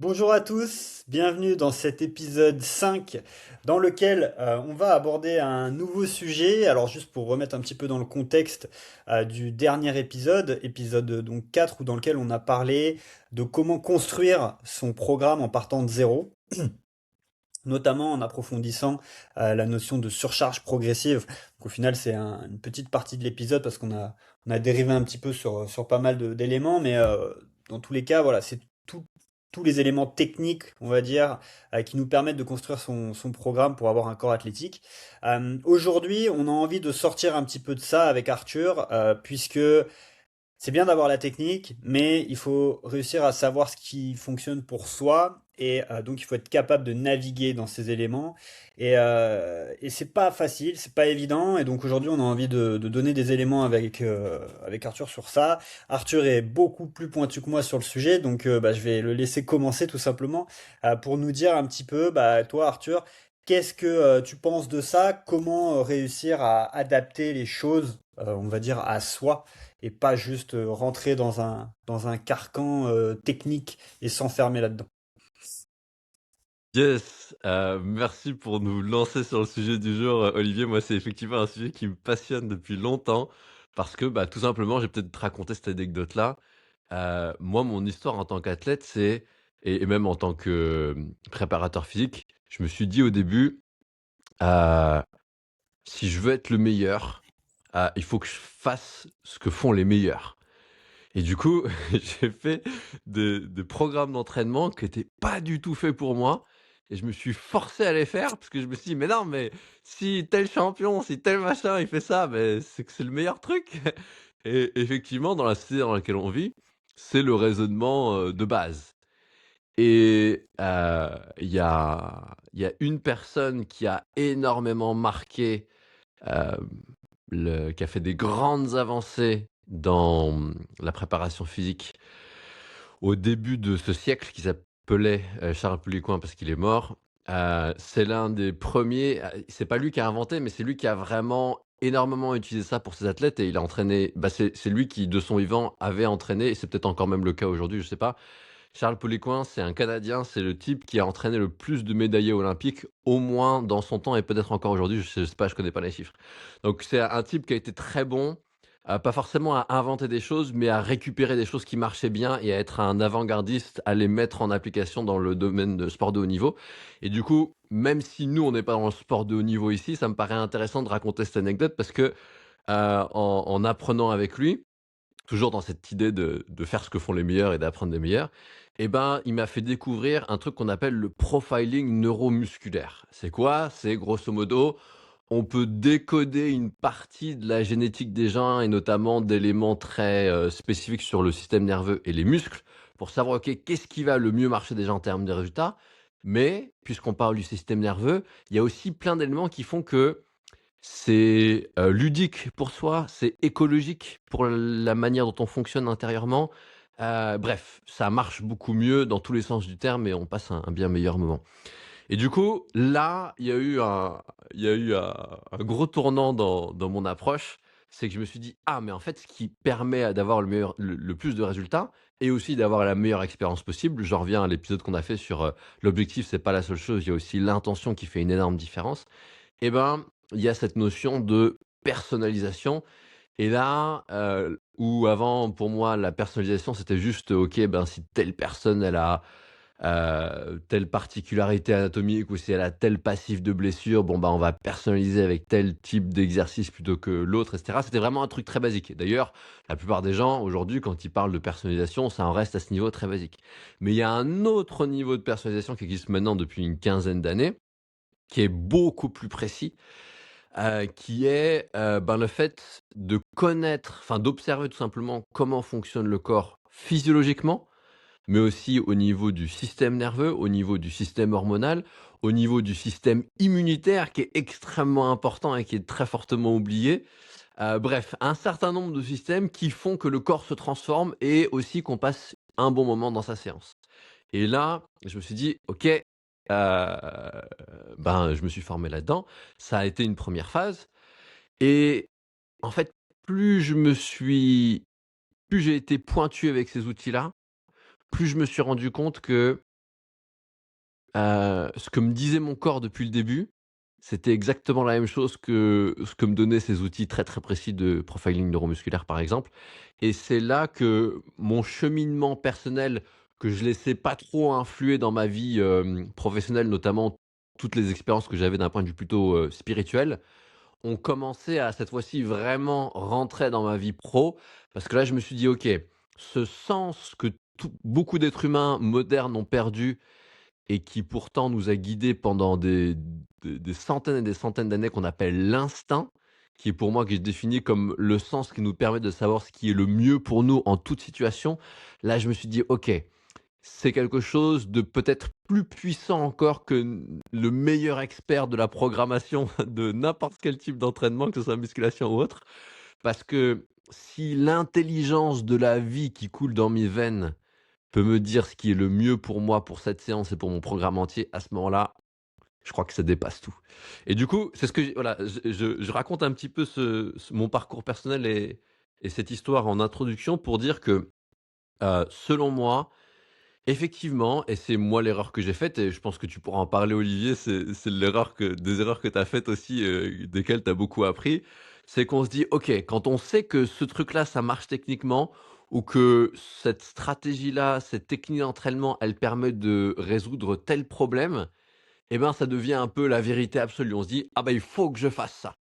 Bonjour à tous, bienvenue dans cet épisode 5 dans lequel on va aborder un nouveau sujet. Alors juste pour remettre un petit peu dans le contexte du dernier épisode, épisode donc 4, où dans lequel on a parlé de comment construire son programme en partant de zéro, notamment en approfondissant la notion de surcharge progressive. Donc, au final, c'est une petite partie de l'épisode parce qu'on a dérivé un petit peu sur pas mal d'éléments, mais dans tous les cas, voilà, c'est tous les éléments techniques, on va dire, qui nous permettent de construire son programme pour avoir un corps athlétique. Aujourd'hui, on a envie de sortir un petit peu de ça avec Arthur, puisque c'est bien d'avoir la technique, mais il faut réussir à savoir ce qui fonctionne pour soi. Et donc, il faut être capable de naviguer dans ces éléments. Et c'est pas facile, c'est pas évident. Et donc, aujourd'hui, on a envie de donner des éléments avec Arthur sur ça. Arthur est beaucoup plus pointu que moi sur le sujet. Donc, je vais le laisser commencer tout simplement pour nous dire un petit peu, toi, Arthur, qu'est-ce que tu penses de ça? Comment réussir à adapter les choses, on va dire, à soi? Et pas juste rentrer dans un carcan technique et s'enfermer là-dedans. Yes, merci pour nous lancer sur le sujet du jour, Olivier. Moi, c'est effectivement un sujet qui me passionne depuis longtemps parce que, tout simplement, je vais peut-être te raconter cette anecdote-là. Moi, mon histoire en tant qu'athlète, et même en tant que, préparateur physique, je me suis dit au début, heu: «Si je veux être le meilleur, il faut que je fasse ce que font les meilleurs». Et du coup, j'ai fait des programmes d'entraînement qui étaient pas du tout faits pour moi et je me suis forcé à les faire parce que je me suis dit: «Mais non, mais si tel champion, si tel machin, il fait ça, beh, c'est que c'est le meilleur truc». Et effectivement, dans la société dans laquelle on vit, c'est le raisonnement, de base. Et il y a une personne qui a énormément marqué, hem, qui a fait des grandes avancées dans, la préparation physique au début de ce siècle, qui s'appelait, Charles Poliquin parce qu'il est mort. C'est l'un des premiers. C'est pas lui qui a inventé, mais c'est lui qui a vraiment énormément utilisé ça pour ses athlètes et il a entraîné, c'est lui qui, de son vivant, avait entraîné et c'est peut-être encore même le cas aujourd'hui, je sais pas. Charles Poliquin, c'est un Canadien, c'est le type qui a entraîné le plus de médaillés olympiques, au moins dans son temps et peut-être encore aujourd'hui, je sais pas, je connais pas les chiffres. Donc c'est un type qui a été très bon, pas forcément à inventer des choses, mais à récupérer des choses qui marchaient bien et à être un avant-gardiste, à les mettre en application dans le domaine de sport de haut niveau. Et du coup, même si nous, on n'est pas dans le sport de haut niveau ici, ça me paraît intéressant de raconter cette anecdote parce que, en apprenant avec lui, toujours dans cette idée de faire ce que font les meilleurs et d'apprendre des meilleurs, il m'a fait découvrir un truc qu'on appelle le profiling neuromusculaire. C'est quoi? C'est grosso modo, on peut décoder une partie de la génétique des gens et notamment d'éléments très, spécifiques sur le système nerveux et les muscles pour savoir, OK, qu'est-ce qui va le mieux marcher déjà en termes de résultats? Mais puisqu'on parle du système nerveux, il y a aussi plein d'éléments qui font que c'est, ludique pour soi, c'est écologique pour la manière dont on fonctionne intérieurement. Bref, ça marche beaucoup mieux dans tous les sens du terme et on passe un bien meilleur moment. Et du coup, là, il y a eu un gros tournant dans mon approche. C'est que je me suis dit: «Ah mais en fait, ce qui permet d'avoir le plus de résultats et aussi d'avoir la meilleure expérience possible», j'en reviens à l'épisode qu'on a fait sur, l'objectif, c'est pas la seule chose, il y a aussi l'intention qui fait une énorme différence. Et il y a cette notion de personnalisation et là, où avant pour moi la personnalisation c'était juste, OK, si telle personne elle a, telle particularité anatomique ou si elle a tel passif de blessure, bon, on va personnaliser avec tel type d'exercice plutôt que l'autre et cetera. C'était vraiment un truc très basique. D'ailleurs, la plupart des gens aujourd'hui quand ils parlent de personnalisation, ça en reste à ce niveau très basique. Mais il y a un autre niveau de personnalisation qui existe maintenant depuis une quinzaine d'années, qui est beaucoup plus précis, qui est, le fait de connaître, enfin d'observer tout simplement comment fonctionne le corps physiologiquement, mais aussi au niveau du système nerveux, au niveau du système hormonal, au niveau du système immunitaire qui est extrêmement important et qui est très fortement oublié. Bref, un certain nombre de systèmes qui font que le corps se transforme et aussi qu'on passe un bon moment dans sa séance. Et là, je me suis dit: «OK», je me suis formé là-dedans. Ça a été une première phase et en fait, plus j'ai été pointu avec ces outils-là, plus je me suis rendu compte que Ce que me disait mon corps depuis le début, c'était exactement la même chose que ce que me donnaient ces outils très, très précis de profiling neuromusculaire, par exemple. Et c'est là que mon cheminement personnel, que je laissais pas trop influer dans ma vie, professionnelle, notamment toutes les expériences que j'avais d'un point de vue plutôt, spirituel, ont commencé à cette fois-ci vraiment rentrer dans ma vie pro. Parce que là, je me suis dit: «OK, ce sens que beaucoup d'êtres humains modernes ont perdu et qui pourtant nous a guidés pendant des centaines et des centaines d'années, qu'on appelle l'instinct, qui est pour moi, que je définis comme le sens qui nous permet de savoir ce qui est le mieux pour nous en toute situation. Là, je me suis dit: «OK, c'est quelque chose de peut-être plus puissant encore que le meilleur expert de la programmation de n'importe quel type d'entraînement, que ce soit musculation ou autre». Parce que si l'intelligence de la vie qui coule dans mes veines peut me dire ce qui est le mieux pour moi, pour cette séance et pour mon programme entier, à ce moment-là, je crois que ça dépasse tout. Et du coup, c'est ce que voilà, je raconte un petit peu mon parcours personnel et cette histoire en introduction pour dire que, selon moi, effectivement, et c'est moi l'erreur que j'ai faite, et je pense que tu pourras en parler, Olivier, c'est des erreurs que tu as faites aussi, desquelles tu as beaucoup appris. C'est qu'on se dit: «OK, quand on sait que ce truc-là, ça marche techniquement, ou que cette stratégie-là, cette technique d'entraînement, elle permet de résoudre tel problème», et ben, ça devient un peu la vérité absolue. On se dit: «Ah bah, il faut que je fasse ça».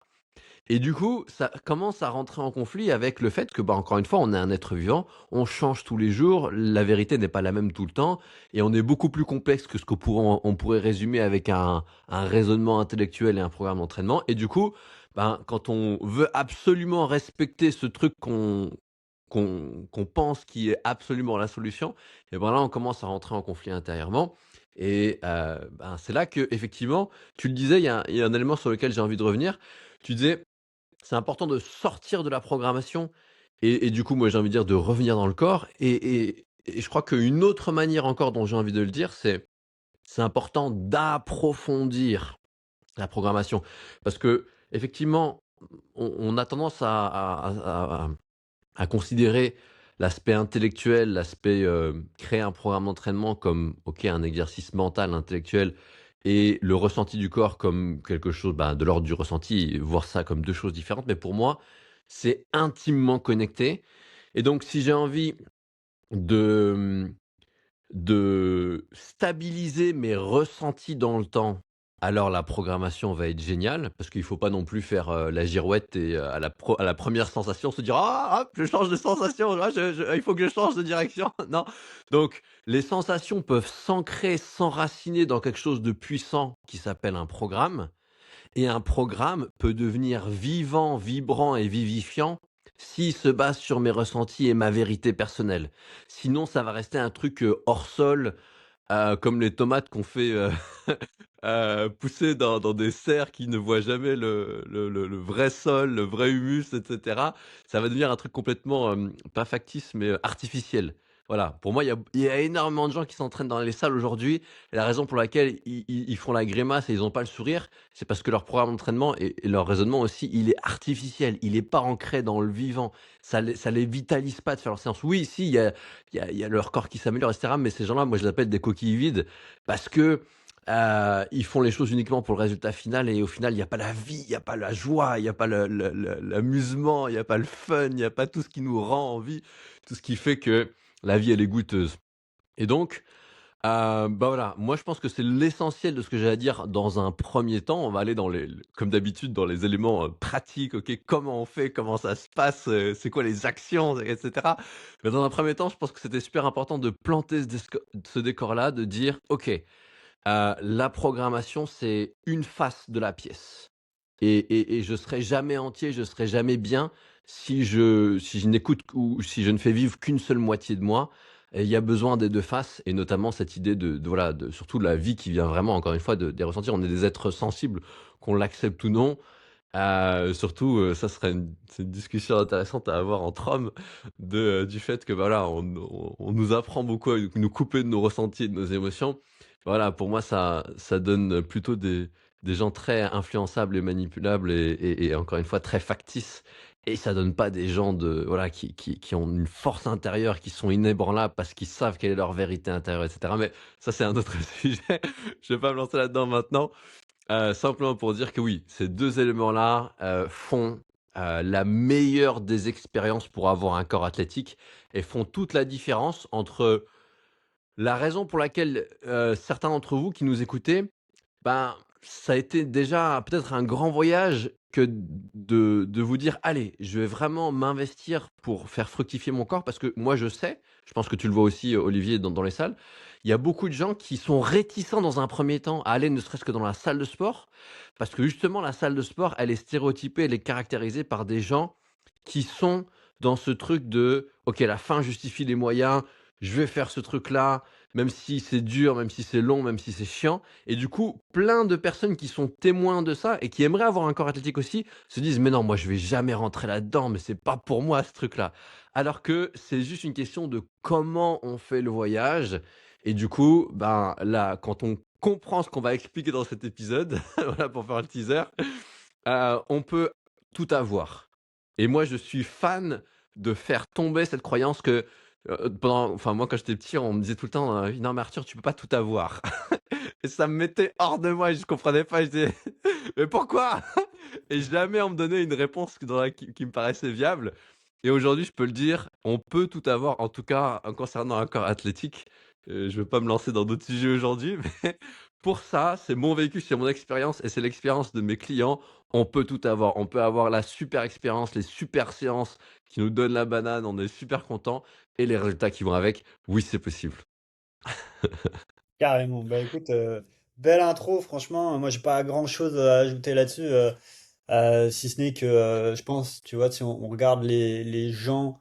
Et du coup, ça commence à rentrer en conflit avec le fait que, bah, encore une fois, on est un être vivant, on change tous les jours, la vérité n'est pas la même tout le temps, et on est beaucoup plus complexe que ce on pourrait résumer avec un raisonnement intellectuel et un programme d'entraînement. Et du coup, ben, quand on veut absolument respecter ce truc qu'on pense qui est absolument la solution, et ben là, on commence à rentrer en conflit intérieurement. Et ben, c'est là que effectivement, tu le disais, il y a un élément sur lequel j'ai envie de revenir. Tu disais: «C'est important de sortir de la programmation», et du coup, moi, j'ai envie de dire de revenir dans le corps. Et je crois qu'une autre manière encore dont j'ai envie de le dire, c'est important d'approfondir la programmation. Parce qu'effectivement, on a tendance à considérer l'aspect intellectuel, l'aspect, créer un programme d'entraînement comme, OK, un exercice mental, intellectuel, et le ressenti du corps comme quelque chose, bah, de l'ordre du ressenti, et voir ça comme 2 choses différentes. Mais pour moi, c'est intimement connecté. Et donc si j'ai envie de, de stabiliser mes ressentis dans le temps, alors la programmation va être géniale, parce qu'il faut pas non plus faire, la girouette, et à la première sensation se dire: «Ah hop, je change de sensation, ah il faut que je change de direction». Non, donc les sensations peuvent s'ancrer, s'enraciner dans quelque chose de puissant qui s'appelle un programme. Et un programme peut devenir vivant, vibrant et vivifiant s'il se base sur mes ressentis et ma vérité personnelle. Sinon, ça va rester un truc, hors sol, comme les tomates qu'on fait, pousser dans des serres qui ne voient jamais le vrai sol, le vrai humus, et cetera. Ça va devenir un truc complètement, pas factice, mais, artificiel. Voilà, pour moi, il y a énormément de gens qui s'entraînent dans les salles aujourd'hui, et la raison pour laquelle ils font la grimace et ils ont pas le sourire, c'est parce que leur programme d'entraînement et leur raisonnement aussi, il est artificiel, il est pas ancré dans le vivant. Ça les vitalise pas de faire leur séance. Oui, si, il y a leur corps qui s'améliore, et cetera, mais ces gens-là, moi, je les appelle des coquilles vides, parce que, ils font les choses uniquement pour le résultat final, et au final, il y a pas la vie, il y a pas la joie, il y a pas l'amusement, il y a pas le fun, il y a pas tout ce qui nous rend en vie, tout ce qui fait que la vie, elle est goûteuse. Et donc, bah, voilà, moi je pense que c'est l'essentiel de ce que j'ai à dire dans un premier temps. On va aller comme d'habitude, dans les éléments, pratiques. OK, comment on fait? Comment ça se passe? C'est quoi les actions? Et cetera. Mais dans un premier temps, je pense que c'était super important de planter ce décor-là, de dire: «OK, la programmation, c'est une face de la pièce, et je serai jamais entier, je serai jamais bien si je n'écoute ou si je ne fais vivre qu'une seule moitié de moi». Et il y a besoin des 2 faces, et notamment cette idée de voilà, de surtout la vie qui vient vraiment, encore une fois, des ressentis. On est des êtres sensibles, qu'on l'accepte ou non. Surtout, ça serait c'est une discussion intéressante à avoir entre hommes, du fait que, voilà, on nous apprend beaucoup à nous couper de nos ressentis et de nos émotions. Voilà, pour moi, ça donne plutôt des gens très influençables et manipulables, et encore une fois très factices. Et ça donne pas des gens voilà, qui ont une force intérieure, qui sont inébranlables parce qu'ils savent quelle est leur vérité intérieure, et cetera. Mais ça, c'est un autre sujet. Je vais pas me lancer là-dedans maintenant. Simplement pour dire que oui, ces 2 éléments-là, font, la meilleure des expériences pour avoir un corps athlétique et font toute la différence entre la raison pour laquelle, certains d'entre vous qui nous écoutez, ben, ça a été déjà peut-être un grand voyage que de vous dire: «Allez, je vais vraiment m'investir pour faire fructifier mon corps», parce que moi je sais, je pense que tu le vois aussi, Olivier, dans les salles, il y a beaucoup de gens qui sont réticents dans un premier temps à aller ne serait-ce que dans la salle de sport, parce que justement la salle de sport, elle est stéréotypée, elle est caractérisée par des gens qui sont dans ce truc de: «OK, la fin justifie les moyens, je vais faire ce truc-là, même si c'est dur, même si c'est long, même si c'est chiant», et du coup, plein de personnes qui sont témoins de ça et qui aimeraient avoir un corps athlétique aussi, se disent: «Mais non, moi je vais jamais rentrer là-dedans, mais c'est pas pour moi ce truc-là». Alors que c'est juste une question de comment on fait le voyage, et du coup, ben, là, quand on comprend ce qu'on va expliquer dans cet épisode, voilà pour faire le teaser, on peut tout avoir. Et moi je suis fan de faire tomber cette croyance que, moi quand j'étais petit, on me disait tout le temps, «Non mais Arthur, tu peux pas tout avoir». Et ça me mettait hors de moi et je comprenais pas, je disais: «Mais pourquoi?» Et jamais on me donnait une réponse qui me paraissait viable, et aujourd'hui, je peux le dire, on peut tout avoir, en tout cas, concernant un corps athlétique. Je veux pas me lancer dans d'autres sujets aujourd'hui, mais pour ça, c'est mon vécu, c'est mon expérience et c'est l'expérience de mes clients. On peut tout avoir. On peut avoir la super expérience, les super séances qui nous donnent la banane, on est super content, et les résultats qui vont avec, oui, c'est possible. Carrément. Bah écoute, belle intro, franchement. Moi, j'ai pas grand-chose à ajouter là-dessus, si ce n'est que je pense, tu vois, si on regarde les gens,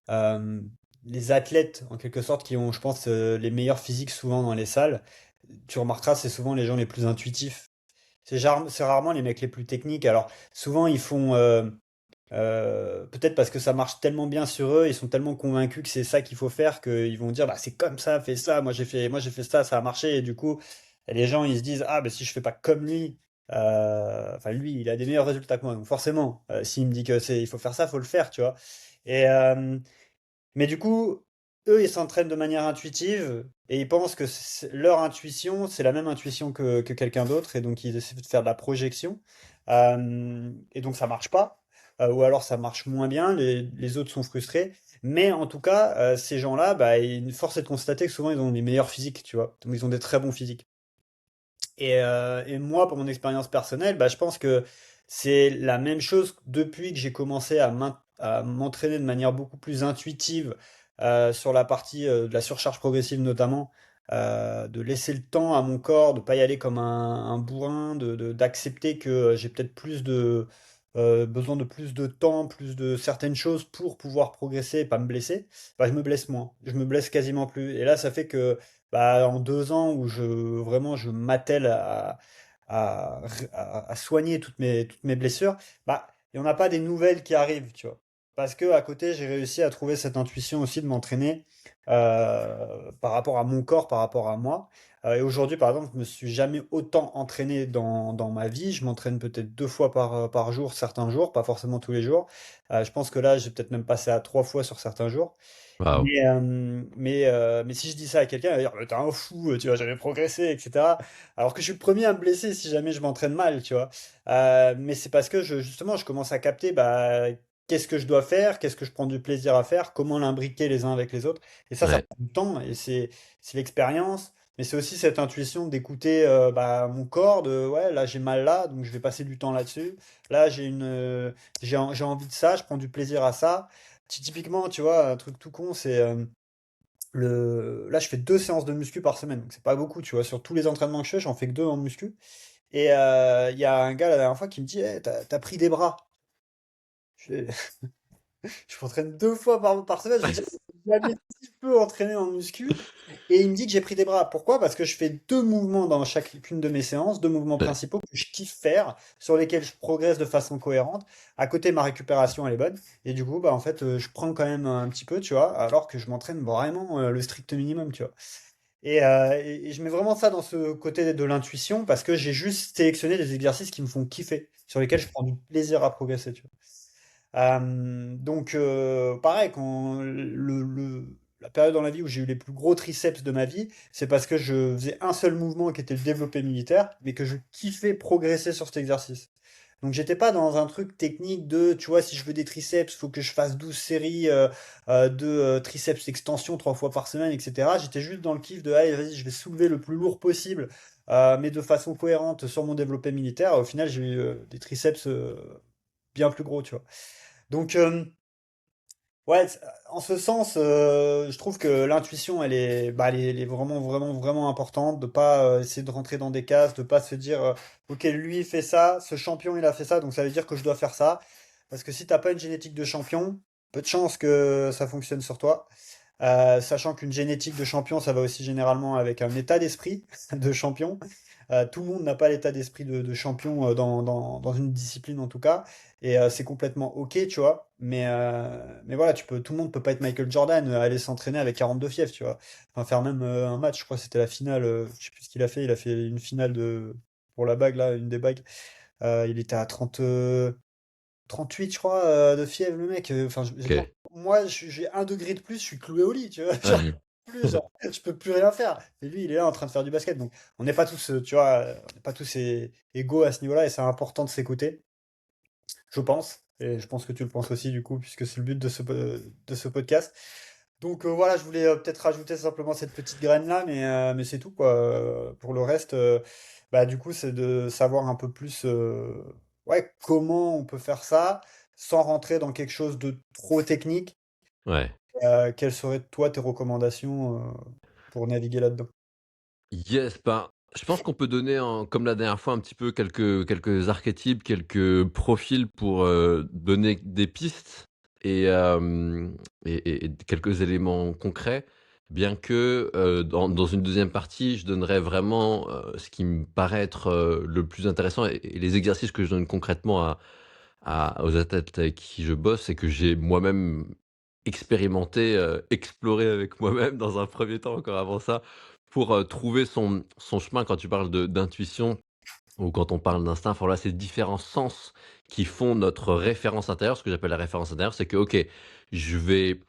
euh, les athlètes en quelque sorte, qui ont, je pense, les meilleurs physiques souvent dans les salles, tu remarqueras, c'est souvent les gens les plus intuitifs. C'est rarement les mecs les plus techniques. Alors, souvent, ils font, peut-être parce que ça marche tellement bien sur eux, ils sont tellement convaincus que c'est ça qu'il faut faire qu'ils vont dire bah c'est comme ça, fais ça, moi j'ai fait ça, ça a marché et du coup les gens ils se disent ah bah si je fais pas comme lui, enfin lui il a des meilleurs résultats que moi donc forcément s'il me dit que c'est il faut faire ça, faut le faire tu vois. Et mais du coup eux ils s'entraînent de manière intuitive et ils pensent que leur intuition c'est la même intuition que quelqu'un d'autre et donc ils essaient de faire de la projection. Et donc ça marche pas. Ou alors ça marche moins bien, les autres sont frustrés. Mais en tout cas, ces gens-là, bah, force est de constater que souvent ils ont les meilleurs physiques, tu vois. Donc ils ont des très bons physiques. Et moi, pour mon expérience personnelle, bah, je pense que c'est la même chose depuis que j'ai commencé à m'entraîner de manière beaucoup plus intuitive sur la partie de la surcharge progressive notamment, de laisser le temps à mon corps, de pas y aller comme un bourrin, d'accepter que j'ai peut-être besoin de plus de temps, plus de certaines choses pour pouvoir progresser et pas me blesser. Bah, je me blesse moins, je me blesse quasiment plus. Et là, ça fait que bah, en 2 ans où vraiment je m'attelle à, à soigner toutes mes blessures, bah, il n'y en a pas des nouvelles qui arrivent, tu vois. Parce que à côté, j'ai réussi à trouver cette intuition aussi de m'entraîner par rapport à mon corps, par rapport à moi. Et aujourd'hui, par exemple, je me suis jamais autant entraîné dans ma vie. Je m'entraîne peut-être 2 fois par jour, certains jours, pas forcément tous les jours. Je pense que là, j'ai peut-être même passé à 3 fois sur certains jours. Waouh! Mais si je dis ça à quelqu'un, il va dire, mais t'es un fou, tu vas jamais progresser, etc. Alors que je suis le premier à me blesser si jamais je m'entraîne mal, tu vois. Mais c'est parce que justement, je commence à capter, bah, qu'est-ce que je dois faire, qu'est-ce que je prends du plaisir à faire, comment l'imbriquer les uns avec les autres. Et ça Ouais. prend du temps et c'est l'expérience. Mais c'est aussi cette intuition d'écouter bah, mon corps, de ouais, là j'ai mal là, donc je vais passer du temps là-dessus. Là j'ai envie de ça, je prends du plaisir à ça. Typiquement, tu vois, un truc tout con, c'est là, je fais 2 séances de muscu par semaine, donc c'est pas beaucoup, tu vois. Sur tous les entraînements que je fais, j'en fais que 2 en muscu. Et il y a un gars la dernière fois qui me dit, Eh, t'as pris des bras. Je, je m'entraîne 2 fois par semaine, j'ai jamais si peu entraîné en muscu. Et il me dit que j'ai pris des bras. Pourquoi? Parce que je fais 2 mouvements dans chacune de mes séances, 2 mouvements Ouais. principaux que je kiffe faire, sur lesquels je progresse de façon cohérente. À côté, ma récupération, elle est bonne. Et du coup, bah, en fait, je prends quand même un petit peu, tu vois, alors que je m'entraîne vraiment le strict minimum, tu vois. Et je mets vraiment ça dans ce côté de l'intuition parce que j'ai juste sélectionné des exercices qui me font kiffer, sur lesquels je prends du plaisir à progresser, tu vois. Donc, pareil, quand la période dans la vie où j'ai eu les plus gros triceps de ma vie, c'est parce que je faisais un seul mouvement qui était le développé militaire, mais que je kiffais progresser sur cet exercice. Donc, j'étais pas dans un truc technique de, tu vois, si je veux des triceps, faut que je fasse 12 séries de triceps extension 3 fois par semaine, etc. J'étais juste dans le kiff de, allez, vas-y, je vais soulever le plus lourd possible, mais de façon cohérente sur mon développé militaire. Au final, j'ai eu des triceps bien plus gros, tu vois. Donc, ouais, en ce sens, je trouve que l'intuition, elle est vraiment, vraiment, vraiment importante, de pas essayer de rentrer dans des cases, de pas se dire, ok, lui il fait ça, ce champion il a fait ça, donc ça veut dire que je dois faire ça. Parce que si t'as pas une génétique de champion, peu de chance que ça fonctionne sur toi. Sachant qu'une génétique de champion, ça va aussi généralement avec un état d'esprit de champion. Tout le monde n'a pas l'état d'esprit de champion dans une discipline en tout cas. Et c'est complètement ok, tu vois. Mais voilà, tout le monde peut pas être Michael Jordan, aller s'entraîner avec 42 fièvres, tu vois. Enfin, faire même un match, je crois que c'était la finale, je sais plus ce qu'il a fait. Il a fait une finale pour la bague, là, une des bagues. Il était à 38, je crois, de fièvre, le mec. Enfin, Ok. moi, j'ai 1 degré de plus, je suis cloué au lit, tu vois. Genre, Ouais. plus, genre, je peux plus rien faire. Et lui, il est là en train de faire du basket. Donc, on n'est pas tous, tu vois, on n'est pas tous égaux à ce niveau-là, et c'est important de s'écouter, je pense. Et je pense que tu le penses aussi, du coup, puisque c'est le but de ce podcast. Donc voilà, je voulais peut-être rajouter simplement cette petite graine-là, mais c'est tout, quoi. Pour le reste, bah, du coup, c'est de savoir un peu plus ouais, comment on peut faire ça sans rentrer dans quelque chose de trop technique. Ouais. Quelles seraient, toi, tes recommandations pour naviguer là-dedans? Yes, ben, je pense qu'on peut donner, comme la dernière fois, un petit peu quelques archétypes, quelques profils pour donner des pistes et, et quelques éléments concrets. Bien que dans une deuxième partie, je donnerai vraiment ce qui me paraît être le plus intéressant et les exercices que je donne concrètement aux athlètes avec qui je bosse et que j'ai moi-même expérimenté, exploré avec moi-même dans un premier temps encore avant ça, pour trouver son chemin. Quand tu parles d'intuition ou quand on parle d'instinct, enfin voilà, ces différents sens qui font notre référence intérieure. Ce que j'appelle la référence intérieure, c'est que, OK, je vais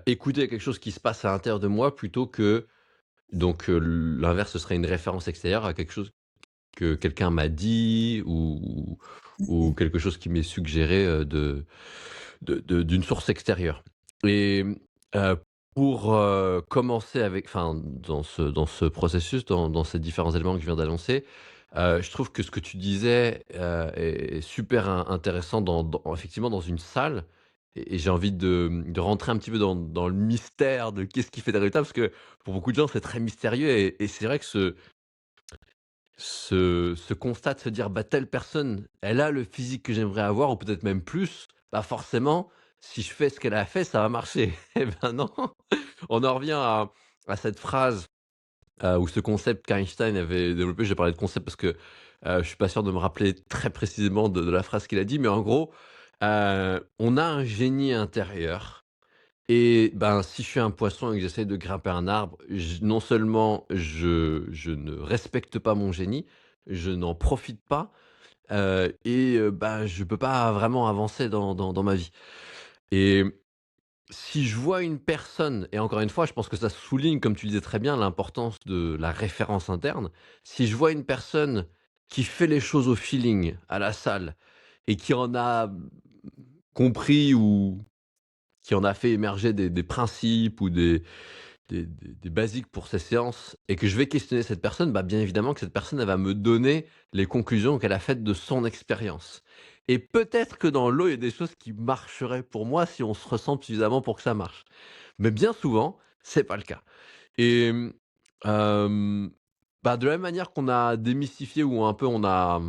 écouter quelque chose qui se passe à l'intérieur de moi plutôt que donc l'inverse, ce serait une référence extérieure à quelque chose que quelqu'un m'a dit ou quelque chose qui m'est suggéré, d'une source extérieure et pour commencer avec enfin, dans ce processus, dans ces différents éléments que je viens d'annoncer, je trouve que ce que tu disais, est super intéressant effectivement dans une salle et j'ai envie de rentrer un petit peu dans le mystère de qu'est-ce qui fait des résultats parce que pour beaucoup de gens, c'est très mystérieux et c'est vrai que ce constat de se dire: «Bah, telle personne, elle a le physique que j'aimerais avoir ou peut-être même plus, bah, forcément, si je fais ce qu'elle a fait, ça va marcher». Eh ben non, on en revient à cette phrase, ou ce concept qu'Einstein avait développé. J'ai parlé de concept parce que, je suis pas sûr de me rappeler très précisément de la phrase qu'il a dit, mais en gros, on a un génie intérieur et ben, si je suis un poisson et que j'essaye de grimper un arbre, non seulement je ne respecte pas mon génie, je n'en profite pas, et bah, je peux pas vraiment avancer dans ma vie et si je vois une personne et encore une fois, je pense que ça souligne, comme tu disais très bien, l'importance de la référence interne. Si je vois une personne qui fait les choses au feeling, à la salle et qui en a compris ou qui en a fait émerger des principes ou des basiques pour ces séances et que je vais questionner cette personne, bah, bien évidemment que cette personne, elle va me donner les conclusions qu'elle a faites de son expérience. Et peut-être que dans l'eau, il y a des choses qui marcheraient pour moi si on se ressemble suffisamment pour que ça marche. Mais bien souvent, c'est pas le cas. Et bah, de la même manière qu'on a démystifié ou un peu on a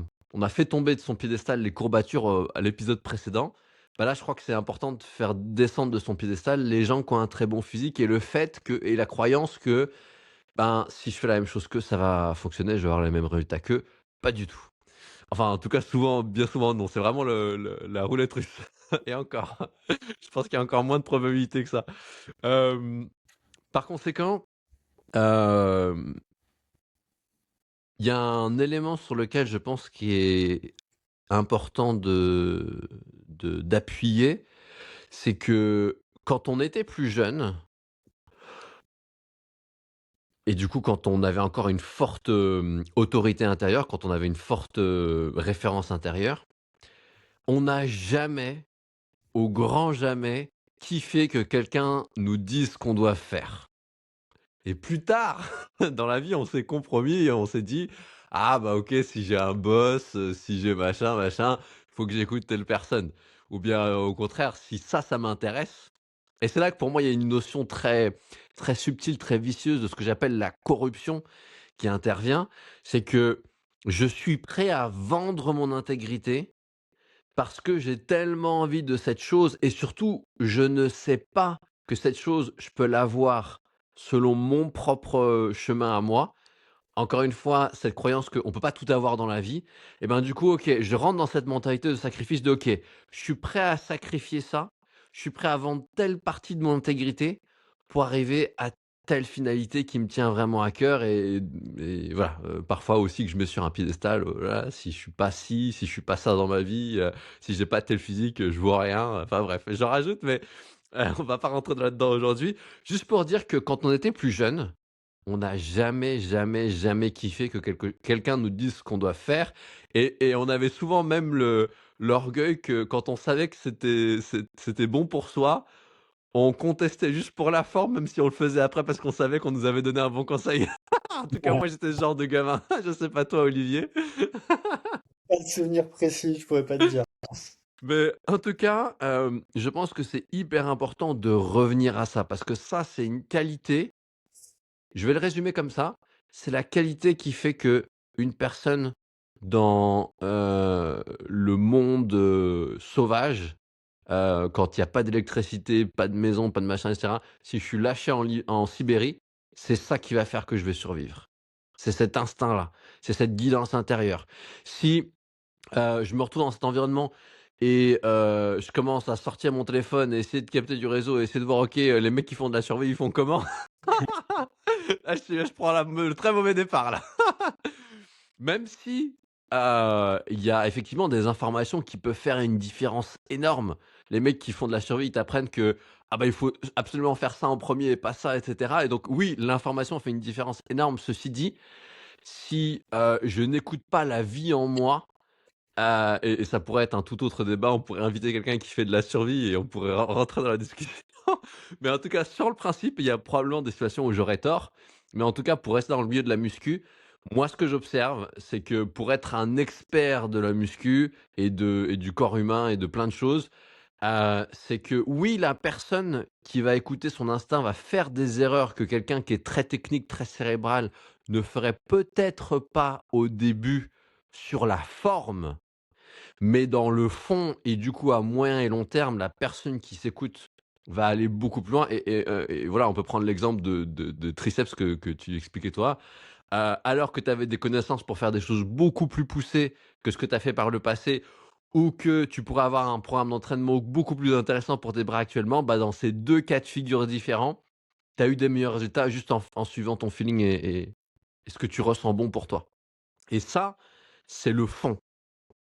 fait tomber de son piédestal les courbatures, à l'épisode précédent, bah, là, je crois que c'est important de faire descendre de son piédestal les gens qui ont un très bon physique et le fait que et la croyance que, ben, si je fais la même chose qu'eux, ça va fonctionner, je vais avoir les mêmes résultats qu'eux. Pas du tout. Enfin, en tout cas, souvent, bien souvent, non. C'est vraiment la roulette russe et encore, je pense qu'il y a encore moins de probabilités que ça. Par conséquent, hem il y a un élément sur lequel je pense qui est important d'appuyer, c'est que quand on était plus jeune et du coup quand on avait encore une forte, autorité intérieure, quand on avait une forte, référence intérieure, on n'a jamais, au grand jamais, kiffé que quelqu'un nous dise ce qu'on doit faire. Et plus tard, dans la vie, on s'est compromis et on s'est dit: «Ah bah OK, si j'ai un boss, si j'ai machin, machin, faut que j'écoute telle personne». Ou bien, au contraire, si ça m'intéresse et c'est là que pour moi, il y a une notion très très subtile, très vicieuse de ce que j'appelle la corruption qui intervient. C'est que je suis prêt à vendre mon intégrité parce que j'ai tellement envie de cette chose et surtout, je ne sais pas que cette chose, je peux l'avoir selon mon propre, chemin à moi. Encore une fois, cette croyance qu'on peut pas tout avoir dans la vie et ben, du coup, OK, je rentre dans cette mentalité de sacrifice de: «OK, je suis prêt à sacrifier ça, je suis prêt à vendre telle partie de mon intégrité pour arriver à telle finalité qui me tient vraiment à cœur» et voilà, parfois aussi que je mets sur un piédestal, voilà, si je suis pas ci, si je suis pas ça dans ma vie, si j'ai pas tel physique, je vaux rien, enfin bref, j'en rajoute mais, on va pas rentrer là-dedans aujourd'hui. Juste pour dire que quand on était plus jeune, on n'a jamais, jamais, jamais kiffé que quelqu'un nous dise ce qu'on doit faire et on avait souvent même l'orgueil que quand on savait que c'était bon pour soi, on contestait juste pour la forme, même si on le faisait après parce qu'on savait qu'on nous avait donné un bon conseil. En tout cas, Ouais, moi, j'étais ce genre de gamin. Je sais pas toi, Olivier. pas de souvenir précis, je pourrais pas te dire. Mais en tout cas, je pense que c'est hyper important de revenir à ça parce que ça, c'est une qualité. Je vais le résumer comme ça, c'est la qualité qui fait que une personne dans, le monde, sauvage, quand il y a pas d'électricité, pas de maison, pas de machin et cetera, si je suis lâché en Sibérie, c'est ça qui va faire que je vais survivre. C'est cet instinct-là, c'est cette guidance intérieure. Si, je me retrouve dans cet environnement et je commence à sortir mon téléphone et essayer de capter du réseau et essayer de voir, OK, les mecs qui font de la survie, ils font comment? Ah, je prends le très mauvais départ là. Même si, il y a effectivement des informations qui peuvent faire une différence énorme. Les mecs qui font de la survie, ils t'apprennent que, ah bah, il faut absolument faire ça en premier et pas ça et cetera et donc oui, l'information fait une différence énorme. Ceci dit, si, je n'écoute pas la vie en moi, et ça pourrait être un tout autre débat, on pourrait inviter quelqu'un qui fait de la survie et on pourrait rentrer dans la discussion. Mais en tout cas, sur le principe, il y a probablement des situations où j'aurais tort. Mais en tout cas, pour rester dans le milieu de la muscu, moi, ce que j'observe, c'est que pour être un expert de la muscu et du corps humain et de plein de choses, c'est que oui, la personne qui va écouter son instinct va faire des erreurs que quelqu'un qui est très technique, très cérébral ne ferait peut-être pas au début sur la forme. Mais dans le fond et du coup à moyen et long terme, la personne qui s'écoute va aller beaucoup plus loin et voilà, on peut prendre l'exemple de triceps que tu expliquais toi. Alors que tu avais des connaissances pour faire des choses beaucoup plus poussées que ce que tu as fait par le passé ou que tu pourrais avoir un programme d'entraînement beaucoup plus intéressant pour tes bras actuellement, bah, dans ces 2 cas de figure différents, tu as eu des meilleurs résultats juste en suivant ton feeling et ce que tu ressens bon pour toi. Et ça, c'est le fond.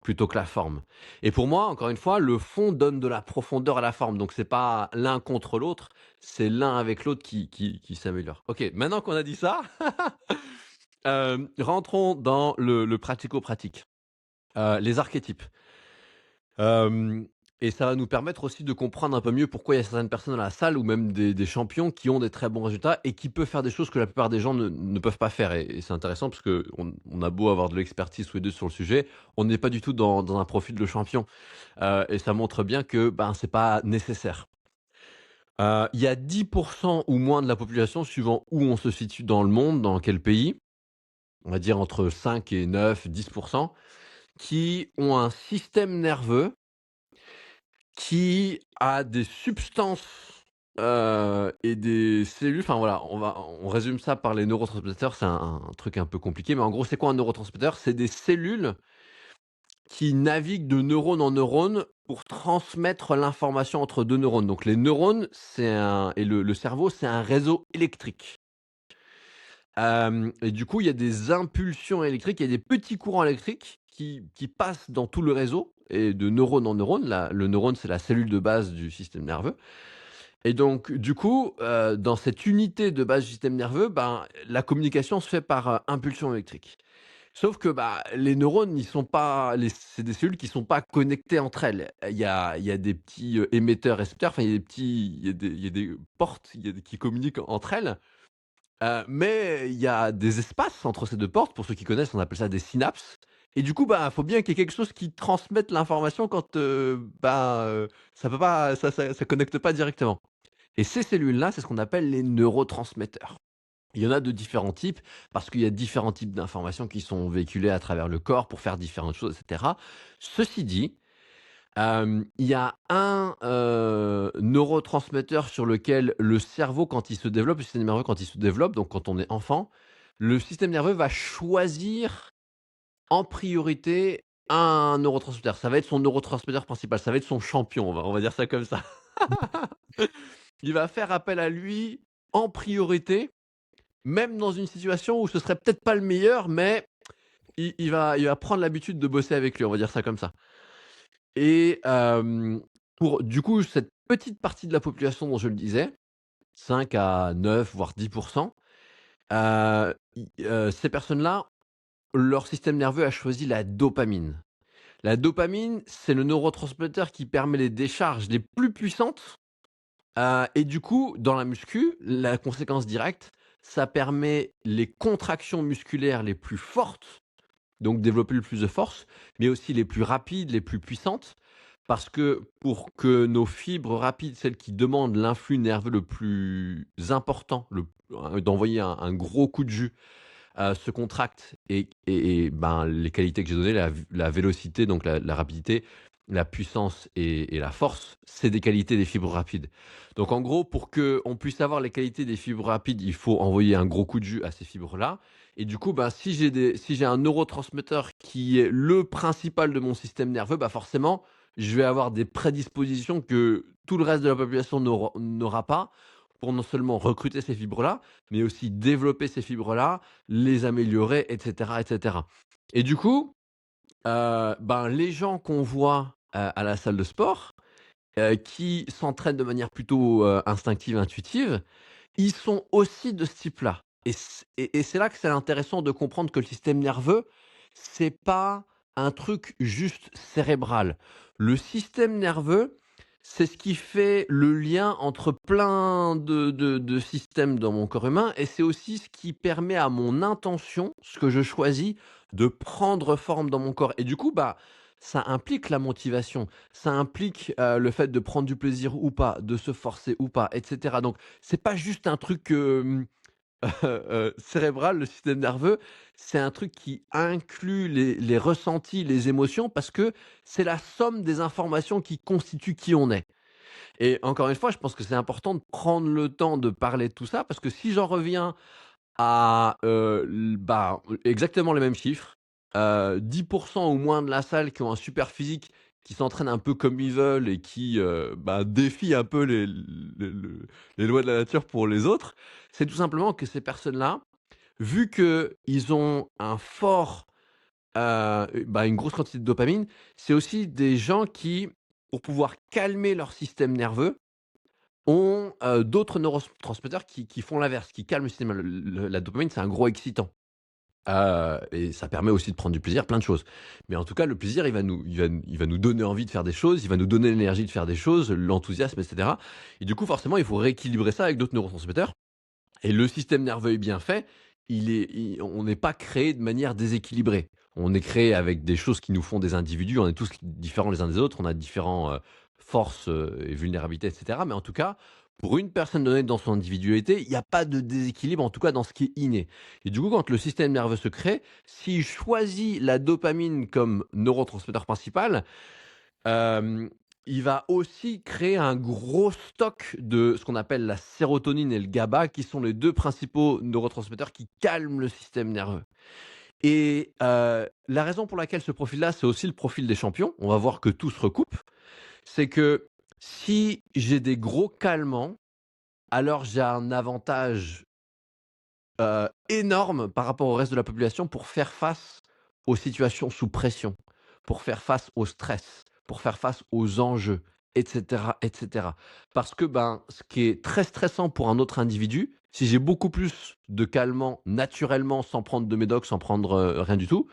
Plutôt que la forme. Et pour moi, encore une fois, le fond donne de la profondeur à la forme. Donc c'est pas l'un contre l'autre, c'est l'un avec l'autre qui s'améliore. OK, maintenant qu'on a dit ça, rentrons dans le pratico-pratique, les archétypes. Hem et ça va nous permettre aussi de comprendre un peu mieux pourquoi il y a certaines personnes dans la salle ou même des champions qui ont des très bons résultats et qui peuvent faire des choses que la plupart des gens ne peuvent pas faire et c'est intéressant parce qu'on a beau avoir de l'expertise tous les 2 sur le sujet, on n'est pas du tout dans un profil de champion, et ça montre bien que, ben, c'est pas nécessaire. Il y a 10 ou moins de la population suivant où on se situe dans le monde, dans quel pays, on va dire entre 5 et 9-10 qui ont un système nerveux qui a des substances, et des cellules, enfin voilà, on résume ça par les neurotransmetteurs, c'est un truc un peu compliqué, mais en gros, c'est quoi un neurotransmetteur? C'est des cellules qui naviguent de neurone en neurone pour transmettre l'information entre 2 neurones. Donc les neurones, c'est un et le cerveau, c'est un réseau électrique. Hem et du coup, il y a des impulsions électriques, il y a des petits courants électriques qui passent dans tout le réseau et de neurone en neurone. Le neurone, c'est la cellule de base du système nerveux. Et donc, du coup, dans cette unité de base du système nerveux, ben, la communication se fait par impulsion électrique. Sauf que bah, les neurones, ils sont pas, c'est des cellules qui sont pas connectées entre elles. Il y a des petits émetteurs, récepteurs, enfin, il y a des portes qui communiquent entre elles. Mais il y a des espaces entre ces deux portes. Pour ceux qui connaissent, on appelle ça des synapses. Et du coup, bah, faut bien qu'il y ait quelque chose qui transmette l'information quand ça peut pas, ça connecte pas directement. Et ces cellules-là, c'est ce qu'on appelle les neurotransmetteurs. Il y en a de différents types, parce qu'il y a différents types d'informations qui sont véhiculées à travers le corps pour faire différentes choses, et cetera. Ceci dit, il y a un, neurotransmetteur sur lequel le cerveau, quand il se développe, le système nerveux, quand il se développe, donc quand on est enfant, le système nerveux va choisir en priorité un neurotransmetteur. Ça va être son neurotransmetteur principal, ça va être son champion, on va dire ça comme ça. Il va faire appel à lui en priorité, même dans une situation où ce serait peut-être pas le meilleur, mais il va prendre l'habitude de bosser avec lui, on va dire ça comme ça. Et pour du coup, cette petite partie de la population dont je le disais, 5 à 9 voire 10, ces personnes-là, leur système nerveux a choisi la dopamine. La dopamine, c'est le neurotransmetteur qui permet les décharges les plus puissantes, et du coup, dans la muscu, la conséquence directe, ça permet les contractions musculaires les plus fortes, donc développer le plus de force, mais aussi les plus rapides, les plus puissantes. Parce que pour que nos fibres rapides, celles qui demandent l'influx nerveux le plus important, d'envoyer un gros coup de jus, se contractent ben, les qualités que j'ai données, la vélocité, donc la rapidité, la puissance et la force, c'est des qualités des fibres rapides. Donc en gros, pour qu'on puisse avoir les qualités des fibres rapides, il faut envoyer un gros coup de jus à ces fibres-là. Et du coup, ben, si j'ai un neurotransmetteur qui est le principal de mon système nerveux, bah forcément, je vais avoir des prédispositions que tout le reste de la population n'aura pas, pour non seulement recruter ces fibres-là, mais aussi développer ces fibres-là, les améliorer, et cetera, et cetera. Et du coup, ben, les gens qu'on voit, à la salle de sport, qui s'entraînent de manière plutôt, instinctive, intuitive, ils sont aussi de ce type-là. Et c'est là que c'est intéressant de comprendre que le système nerveux, c'est pas un truc juste cérébral. Le système nerveux, c'est ce qui fait le lien entre plein de systèmes dans mon corps humain, et c'est aussi ce qui permet à mon intention, ce que je choisis, de prendre forme dans mon corps. Et du coup, bah, ça implique la motivation, ça implique, le fait de prendre du plaisir ou pas, de se forcer ou pas, et cetera. Donc c'est pas juste un truc, cérébral, le système nerveux, c'est un truc qui inclut les ressentis, les émotions, parce que c'est la somme des informations qui constituent qui on est. Et encore une fois, je pense que c'est important de prendre le temps de parler de tout ça, parce que si j'en reviens à, bah, exactement les mêmes chiffres, 10 ou moins de la salle qui ont un super physique, qui s'entraînent un peu comme ils veulent et qui, bah, défient un peu les lois de la nature pour les autres. C'est tout simplement que ces personnes-là, vu qu'ils ont un fort, bah, une grosse quantité de dopamine, c'est aussi des gens qui, pour pouvoir calmer leur système nerveux, ont, d'autres neurotransmetteurs qui font l'inverse, qui calment le système. La dopamine, c'est un gros excitant. Et ça permet aussi de prendre du plaisir, plein de choses. Mais en tout cas, le plaisir, il va nous donner envie de faire des choses, il va nous donner l'énergie de faire des choses, l'enthousiasme, et cetera. Et du coup, forcément, il faut rééquilibrer ça avec d'autres neurotransmetteurs. Et le système nerveux est bien fait, on n'est pas créé de manière déséquilibrée. On est créé avec des choses qui nous font des individus, on est tous différents les uns des autres, on a différents, forces, et vulnérabilités, et cetera. Mais en tout cas, pour une personne donnée dans son individualité, il n'y a pas de déséquilibre, en tout cas dans ce qui est inné. Et du coup, quand le système nerveux se crée, s'il choisit la dopamine comme neurotransmetteur principal, Hem, il va aussi créer un gros stock de ce qu'on appelle la sérotonine et le GABA, qui sont les 2 principaux neurotransmetteurs qui calment le système nerveux. Et la raison pour laquelle ce profil-là, c'est aussi le profil des champions, on va voir que tout se recoupe, c'est que si j'ai des gros calmants, alors j'ai un avantage, énorme par rapport au reste de la population pour faire face aux situations sous pression, pour faire face au stress, pour faire face aux enjeux, etc., etc. Parce que ben, ce qui est très stressant pour un autre individu, si j'ai beaucoup plus de calmant naturellement, sans prendre de médoc, sans prendre rien du tout,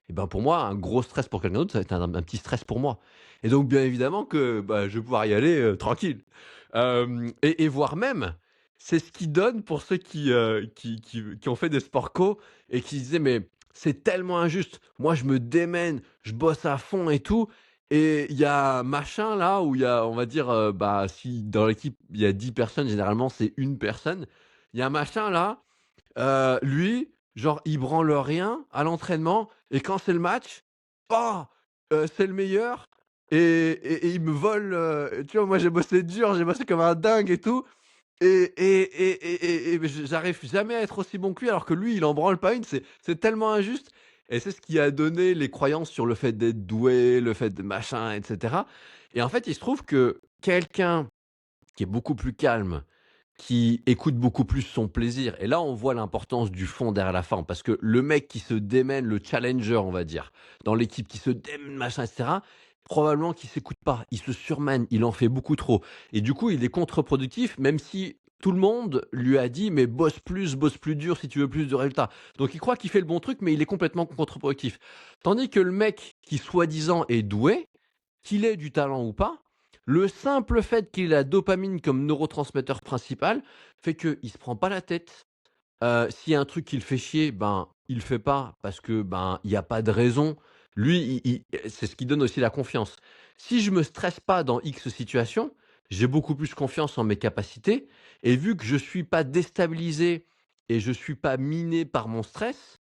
et ben pour moi, un gros stress pour quelqu'un d'autre, ça va être un petit stress pour moi. Et donc, bien évidemment que bah, je vais pouvoir y aller tranquille. Et voire même, c'est ce qui donne pour ceux qui ont fait des sports co et qui disaient, mais c'est tellement injuste. Moi, je me démène, je bosse à fond et tout. Et il y a machin là où il y a, on va dire, bah, si dans l'équipe il y a 10 personnes, généralement c'est une personne. Il y a un machin là, lui, genre, il branle rien à l'entraînement et quand c'est le match, oh, c'est le meilleur et il me vole, tu vois? Moi, j'ai bossé dur, j'ai bossé comme un dingue et tout et j'arrive jamais à être aussi bon que lui alors que lui, il en branle pas une. C'est tellement injuste et c'est ce qui a donné les croyances sur le fait d'être doué, le fait de machin et cetera et en fait, il se trouve que quelqu'un qui est beaucoup plus calme, qui écoute beaucoup plus son plaisir. Et là, on voit l'importance du fond derrière la forme. Parce que le mec qui se démène, le challenger, on va dire, dans l'équipe, qui se démène, machin, etc., probablement qu'il s'écoute pas. Il se surmène, il en fait beaucoup trop. Et du coup, il est contre-productif, même si tout le monde lui a dit, mais bosse plus dur si tu veux plus de résultats. Donc il croit qu'il fait le bon truc, mais il est complètement contre-productif. Tandis que le mec qui, soi-disant, est doué, qu'il ait du talent ou pas, le simple fait qu'il ait la dopamine comme neurotransmetteur principal fait qu'il ne se prend pas la tête. S'il y a un truc qui le fait chier, ben, il le fait pas parce que, ben, il y a pas de raison. Lui, c'est ce qui donne aussi la confiance. Si je me stresse pas dans X situation, j'ai beaucoup plus confiance en mes capacités et vu que je suis pas déstabilisé et je suis pas miné par mon stress,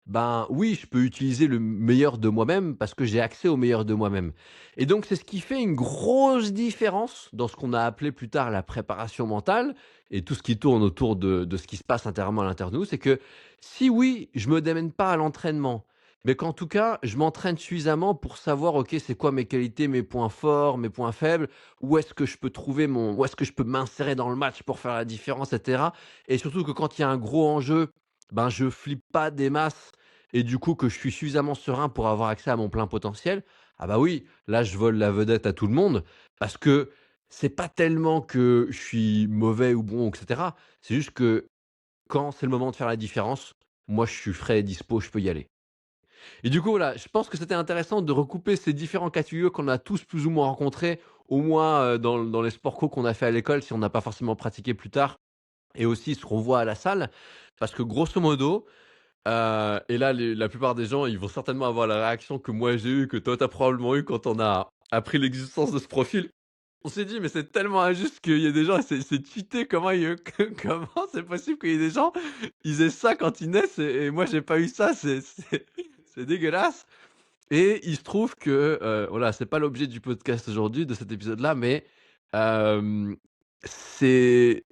ben oui, je peux utiliser le meilleur de moi-même parce que j'ai accès au meilleur de moi-même. Et donc, c'est ce qui fait une grosse différence dans ce qu'on a appelé plus tard la préparation mentale et tout ce qui tourne autour de ce qui se passe intérieurement à l'intérieur de nous. C'est que si oui, je me démène pas à l'entraînement, mais qu'en tout cas, je m'entraîne suffisamment pour savoir, ok, c'est quoi mes qualités, mes points forts, mes points faibles, où est-ce que je peux trouver où est-ce que je peux m'insérer dans le match pour faire la différence, etc. Et surtout que quand il y a un gros enjeu, ben je flippe pas des masses et du coup que je suis suffisamment serein pour avoir accès à mon plein potentiel, ah bah oui, là je vole la vedette à tout le monde parce que c'est pas tellement que je suis mauvais ou bon, etc. C'est juste que quand c'est le moment de faire la différence, moi je suis frais et dispo, je peux y aller. Et du coup, voilà, je pense que c'était intéressant de recouper ces différents cas de figure qu'on a tous plus ou moins rencontrés, au moins dans les sports co qu'on a fait à l'école, si on n'a pas forcément pratiqué plus tard, et aussi ce qu'on voit à la salle. Parce que grosso modo, et là, la plupart des gens, ils vont certainement avoir la réaction que moi j'ai eue, que toi tu as probablement eu quand on a appris l'existence de ce profil. On s'est dit: «Mais c'est tellement injuste qu'il y ait des gens, c'est cheaté, comment comment c'est possible qu'il y ait des gens, ils aient ça quand ils naissent et moi j'ai pas eu ça, c'est dégueulasse». Et il se trouve que, voilà, c'est pas l'objet du podcast aujourd'hui, de cet épisode-là, mais hem, c'est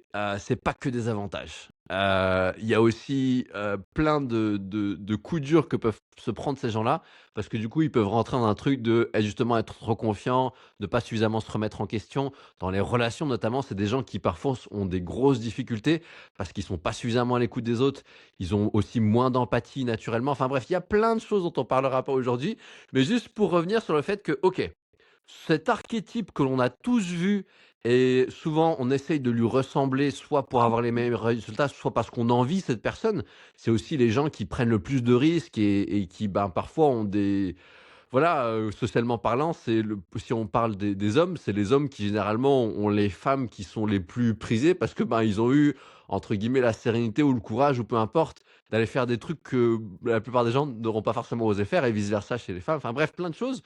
pas que des avantages. Il y a aussi, plein de coups durs que peuvent se prendre ces gens-là, parce que du coup, ils peuvent rentrer dans un truc de, justement être trop confiants, de pas suffisamment se remettre en question. Dans les relations notamment, c'est des gens qui parfois ont des grosses difficultés, parce qu'ils sont pas suffisamment à l'écoute des autres. Ils ont aussi moins d'empathie naturellement. Enfin bref, il y a plein de choses dont on parlera pas aujourd'hui, mais juste pour revenir sur le fait que, OK, cet archétype que l'on a tous vu et souvent on essaye de lui ressembler, soit pour avoir les mêmes résultats, soit parce qu'on envie cette personne. C'est aussi les gens qui prennent le plus de risques et qui, ben, parfois ont des voilà, socialement parlant, si on parle des hommes, c'est les hommes qui généralement ont les femmes qui sont les plus prisées parce que, ben, ils ont eu entre guillemets «la sérénité» ou le courage ou peu importe, d'aller faire des trucs que la plupart des gens n'auront pas forcément osé faire et vice versa chez les femmes. Enfin bref, plein de choses.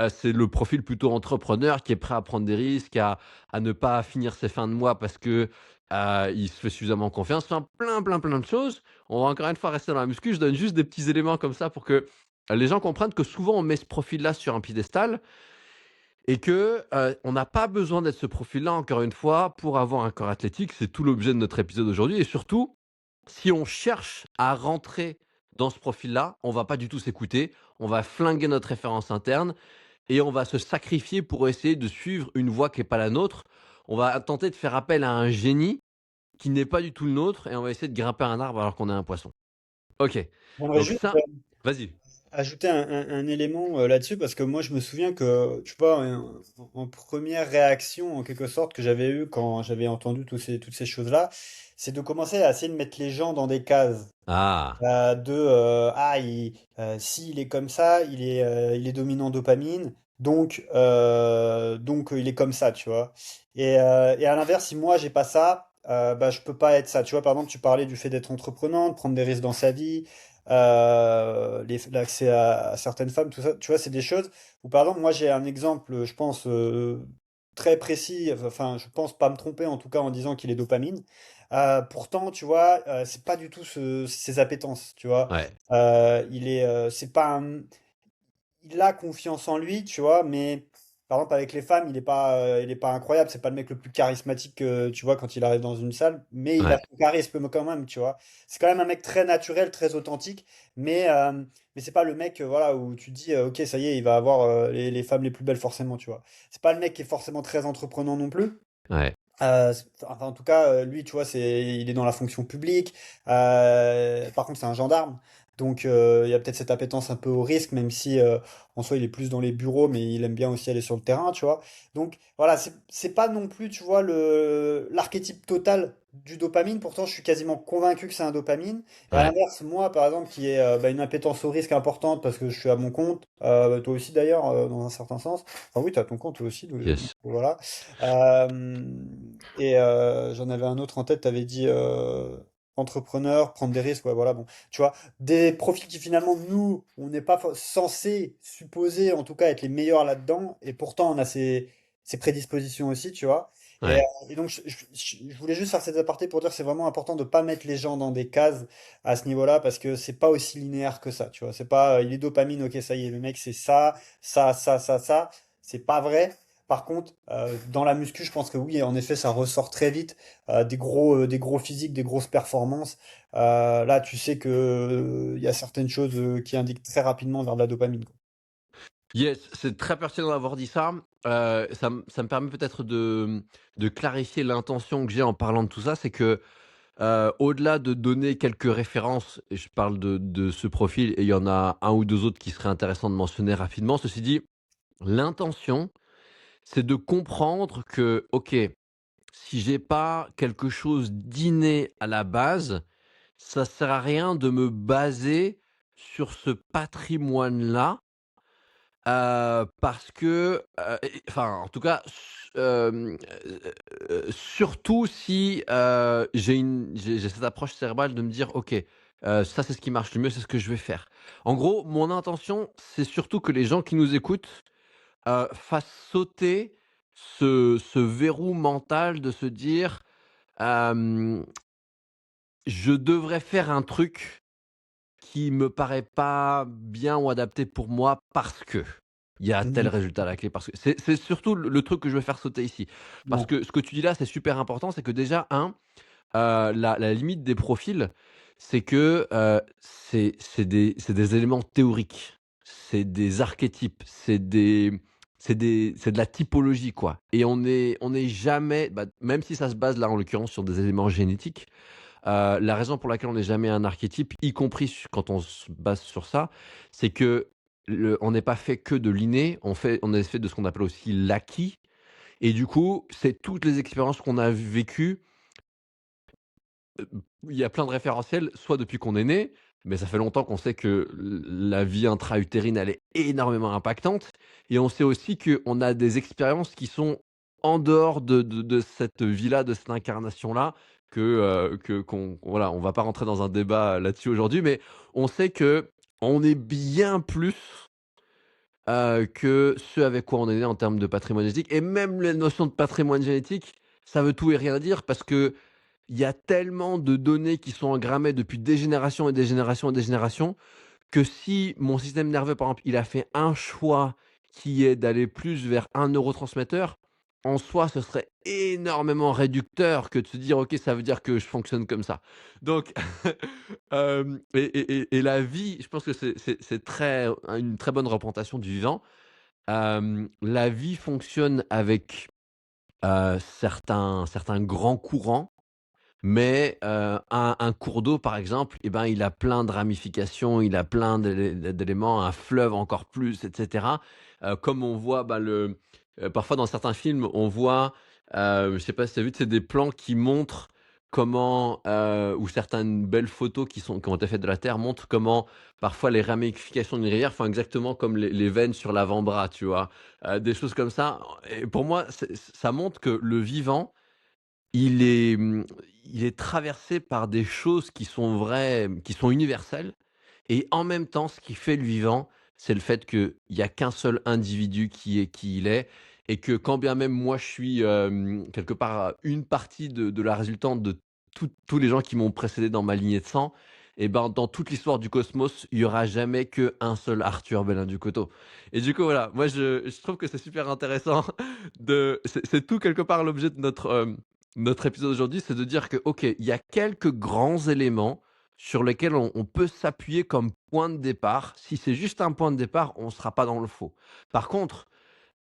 C'est le profil plutôt entrepreneur qui est prêt à prendre des risques, à ne pas finir ses fins de mois parce que, il se fait suffisamment confiance. Enfin plein, plein, plein de choses. On va encore une fois rester dans la muscu. Je donne juste des petits éléments comme ça pour que, les gens comprennent que souvent on met ce profil-là sur un piédestal et que, on n'a pas besoin d'être ce profil-là encore une fois pour avoir un corps athlétique. C'est tout l'objet de notre épisode aujourd'hui et surtout, si on cherche à rentrer dans ce profil-là, on va pas du tout s'écouter, on va flinguer notre référence interne et on va se sacrifier pour essayer de suivre une voie qui est pas la nôtre. On va tenter de faire appel à un génie qui n'est pas du tout le nôtre et on va essayer de grimper un arbre alors qu'on est un poisson. OK. J'aimerais Donc juste, ça vas-y. ajouter un élément là-dessus parce que moi je me souviens que, tu vois, en première réaction en quelque sorte que j'avais eue quand j'avais entendu toutes ces choses-là, c'est de commencer à essayer de mettre les gens dans des cases. Ah, S'il est comme ça, il est dominant dopamine, donc il est comme ça, tu vois. Et à l'inverse, si moi j'ai pas ça, bah je peux pas être ça. Tu vois, par exemple, tu parlais du fait d'être entreprenant, de prendre des risques dans sa vie, l'accès à certaines femmes, tout ça. Tu vois, c'est des choses où, par exemple, moi j'ai un exemple, je pense très précis. Enfin, je pense pas me tromper en tout cas en disant qu'il est dopamine. Pourtant, tu vois, c'est pas du tout ses appétences, tu vois. ouais, C'est pas il a confiance en lui, tu vois, mais par exemple avec les femmes, il est pas incroyable. C'est pas le mec le plus charismatique, tu vois, quand il arrive dans une salle, mais il a ouais, son charisme quand même, tu vois. C'est quand même un mec très naturel, très authentique, mais euh, mais c'est pas le mec, voilà, où tu te dis, ok, ça y est, il va avoir les femmes les plus belles forcément, tu vois. C'est pas le mec qui est forcément très entreprenant non plus. ouais. Enfin, en tout cas, lui, tu vois, il est dans la fonction publique. Par contre, c'est un gendarme. Donc, il y a peut-être cette appétence un peu au risque, même si en soi, il est plus dans les bureaux, mais il aime bien aussi aller sur le terrain, tu vois. Donc, voilà, c'est pas non plus, tu vois, l'archétype total du dopamine. Pourtant, je suis quasiment convaincu que c'est un dopamine. Et à Ouais. l'inverse, moi, par exemple, qui ai une appétence au risque importante parce que je suis à mon compte, toi aussi d'ailleurs, dans un certain sens. Enfin, oui, tu as ton compte toi aussi, donc Yes. voilà. J'en avais un autre en tête, tu avais dit entrepreneur, prendre des risques, ouais, voilà, bon. Tu vois, des profils qui finalement, nous, on n'est pas censé supposer, en tout cas, être les meilleurs là-dedans, et pourtant on a ces prédispositions aussi, tu vois. Et, euh, Ouais. et donc, je voulais juste faire cet aparté pour dire que c'est vraiment important de pas mettre les gens dans des cases à ce niveau-là, parce que c'est pas aussi linéaire que ça, tu vois. C'est pas, il est dopamine, ok, ça y est, le mec, c'est ça, ça. C'est pas vrai. Par contre, dans la muscu, je pense que oui, en effet, ça ressort très vite. Des gros physiques, des grosses performances. Là, tu sais que il y a certaines choses qui indiquent très rapidement vers de la dopamine, quoi. Yes, c'est très pertinent d'avoir dit ça. Ça me permet peut-être de clarifier l'intention que j'ai en parlant de tout ça. C'est que, au-delà de donner quelques références, et je parle de ce profil et il y en a un ou 2 autres qui seraient intéressants de mentionner rapidement. Ceci dit, l'intention, c'est de comprendre que, OK, si j'ai pas quelque chose d'inné à la base, ça sert à rien de me baser sur ce patrimoine-là. Parce que, enfin, en tout cas, surtout si, j'ai cette approche cérébrale de me dire: «OK, ça, c'est ce qui marche le mieux, c'est ce que je vais faire». En gros, mon intention, c'est surtout que les gens qui nous écoutent, fassent sauter ce verrou mental de se dire, hem: «Je devrais faire un truc qui me paraît pas bien ou adapté pour moi parce que il y a tel Mhm. résultat à la clé. Parce que c'est surtout le truc que je veux faire sauter ici. Parce Ouais. que ce que tu dis là, c'est super important, c'est que déjà la limite des profils, c'est que, c'est des éléments théoriques, c'est des archétypes, c'est de la typologie, quoi. Et on est jamais, bah, même si ça se base là, en l'occurrence, sur des éléments génétiques. La raison pour laquelle on n'est jamais un archétype, y compris quand on se base sur ça, c'est que on n'est pas fait que de l'inné, on est fait de ce qu'on appelle aussi l'acquis. Et du coup, c'est toutes les expériences qu'on a vécues. Il y a plein de référentiels, soit depuis qu'on est né, mais ça fait longtemps qu'on sait que la vie intra-utérine, elle est énormément impactante. Et on sait aussi qu'on a des expériences qui sont en dehors de cette vie-là, de cette incarnation-là, voilà, on va pas rentrer dans un débat là-dessus aujourd'hui, mais on sait que on est bien plus que ce avec quoi on est né en termes de patrimoine génétique. Et même les notions de patrimoine génétique, ça veut tout et rien dire parce que il y a tellement de données qui sont engrammées depuis des générations et des générations et des générations, que si mon système nerveux, par exemple, il a fait un choix qui est d'aller plus vers un neurotransmetteur, en soi, ce serait énormément réducteur que de se dire: «OK, ça veut dire que je fonctionne comme ça». Donc et la vie, je pense que c'est une très bonne représentation du vivant. La vie fonctionne avec, certains grands courants. Mais, un cours d'eau, par exemple, et ben, il a plein de ramifications, il a plein d'éléments, un fleuve encore plus, et cetera. Comme on voit, bah, parfois dans certains films, on voit, je sais pas si tu as vu, tu sais, des plans qui montrent comment, ou certaines belles photos qui ont été faites de la Terre montrent comment, parfois, les ramifications d'une rivière font exactement comme les veines sur l'avant-bras, tu vois? Des choses comme ça, et pour moi, ça montre que le vivant, il est, il est traversé par des choses qui sont vraies, qui sont universelles, et en même temps, ce qui fait le vivant, c'est le fait qu'il y a qu'un seul individu qui est qui il est, et que quand bien même moi je suis, quelque part, une partie de la résultante de tous les gens qui m'ont précédé dans ma lignée de sang, et ben, dans toute l'histoire du cosmos, il y aura jamais qu'un seul Arthur Belin-Ducoteau. Et du coup, voilà, moi je trouve que c'est super intéressant c'est tout quelque part l'objet de notre épisode aujourd'hui, c'est de dire que, OK, il y a quelques grands éléments sur lesquels on peut s'appuyer comme point de départ. Si c'est juste un point de départ, on ne sera pas dans le faux. Par contre,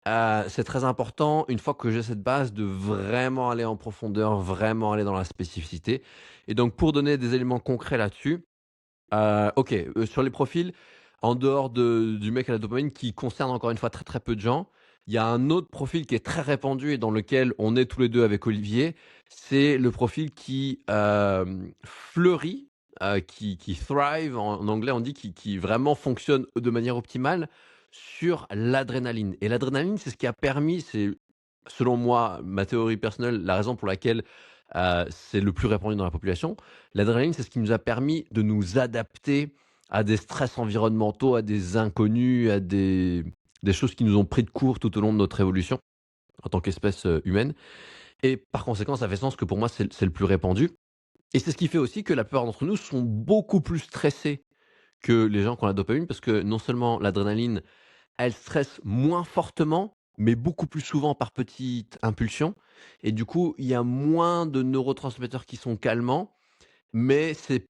c'est très important, une fois que j'ai cette base, de vraiment aller en profondeur, vraiment aller dans la spécificité. Et donc pour donner des éléments concrets là-dessus, OK, sur les profils, en dehors du mec à la dopamine qui concerne encore une fois très, très peu de gens, il y a un autre profil qui est très répandu et dans lequel on est tous les 2 avec Olivier. C'est le profil qui, fleurit, qui thrive en anglais on dit, qui vraiment fonctionne de manière optimale sur l'adrénaline. Et l'adrénaline, c'est ce qui a permis, c'est selon moi, ma théorie personnelle, la raison pour laquelle, c'est le plus répandu dans la population. L'adrénaline, c'est ce qui nous a permis de nous adapter à des stress environnementaux, à des inconnus, à des choses qui nous ont pris de court tout au long de notre évolution en tant qu'espèce, humaine, et par conséquent, ça fait sens que pour moi, c'est le plus répandu, et c'est ce qui fait aussi que la plupart d'entre nous sont beaucoup plus stressés que les gens qui ont la dopamine, parce que non seulement l'adrénaline, elle stresse moins fortement, mais beaucoup plus souvent par petites impulsions, et du coup, il y a moins de neurotransmetteurs qui sont calmants, mais c'est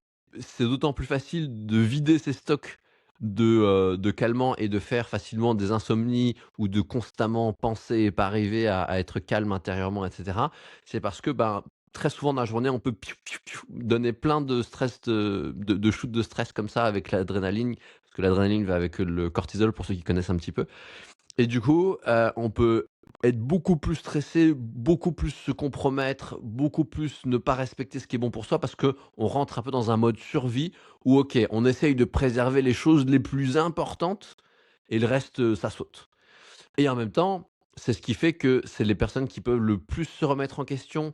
d'autant plus facile de vider ses stocks de calmants et de faire facilement des insomnies ou de constamment penser et pas arriver à être calme intérieurement, et cetera. C'est parce que, ben, très souvent dans la journée, on peut piou piou piou donner plein de stress de shoots de stress comme ça avec l'adrénaline, parce que l'adrénaline va avec le cortisol pour ceux qui connaissent un petit peu. Et du coup, on peut être beaucoup plus stressé, beaucoup plus se compromettre, beaucoup plus ne pas respecter ce qui est bon pour soi parce que on rentre un peu dans un mode survie où OK, on essaye de préserver les choses les plus importantes et le reste, ça saute. Et en même temps, c'est ce qui fait que c'est les personnes qui peuvent le plus se remettre en question,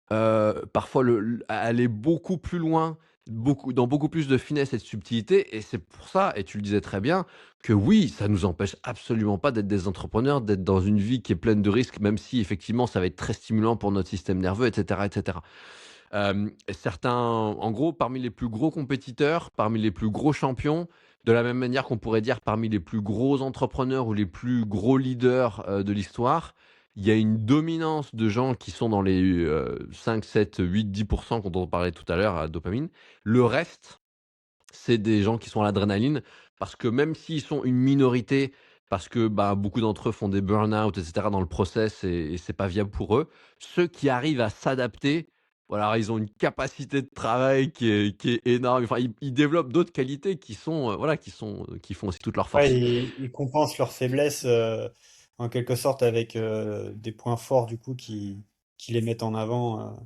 parfois aller beaucoup plus loin, dans beaucoup plus de finesse et de subtilité, et c'est pour ça, et tu le disais très bien, que oui, ça nous empêche absolument pas d'être des entrepreneurs, d'être dans une vie qui est pleine de risques, même si effectivement ça va être très stimulant pour notre système nerveux, et cetera, et cetera. Certains, en gros, parmi les plus gros compétiteurs, parmi les plus gros champions, de la même manière qu'on pourrait dire parmi les plus gros entrepreneurs ou les plus gros leaders, de l'histoire, il y a une dominance de gens qui sont dans les, 5, 7, 8, 10% dont on parlait tout à l'heure à dopamine. Le reste, c'est des gens qui sont à l'adrénaline parce que même s'ils sont une minorité, parce que, bah, beaucoup d'entre eux font des burn-out et cetera dans le process, et c'est pas viable pour eux. Ceux qui arrivent à s'adapter, voilà, ils ont une capacité de travail qui est énorme. Enfin, ils développent d'autres qualités qui sont, voilà, qui font aussi toute leur Ouais, force. ils compensent leurs faiblesses en quelque sorte avec des points forts du coup qui les mettent en avant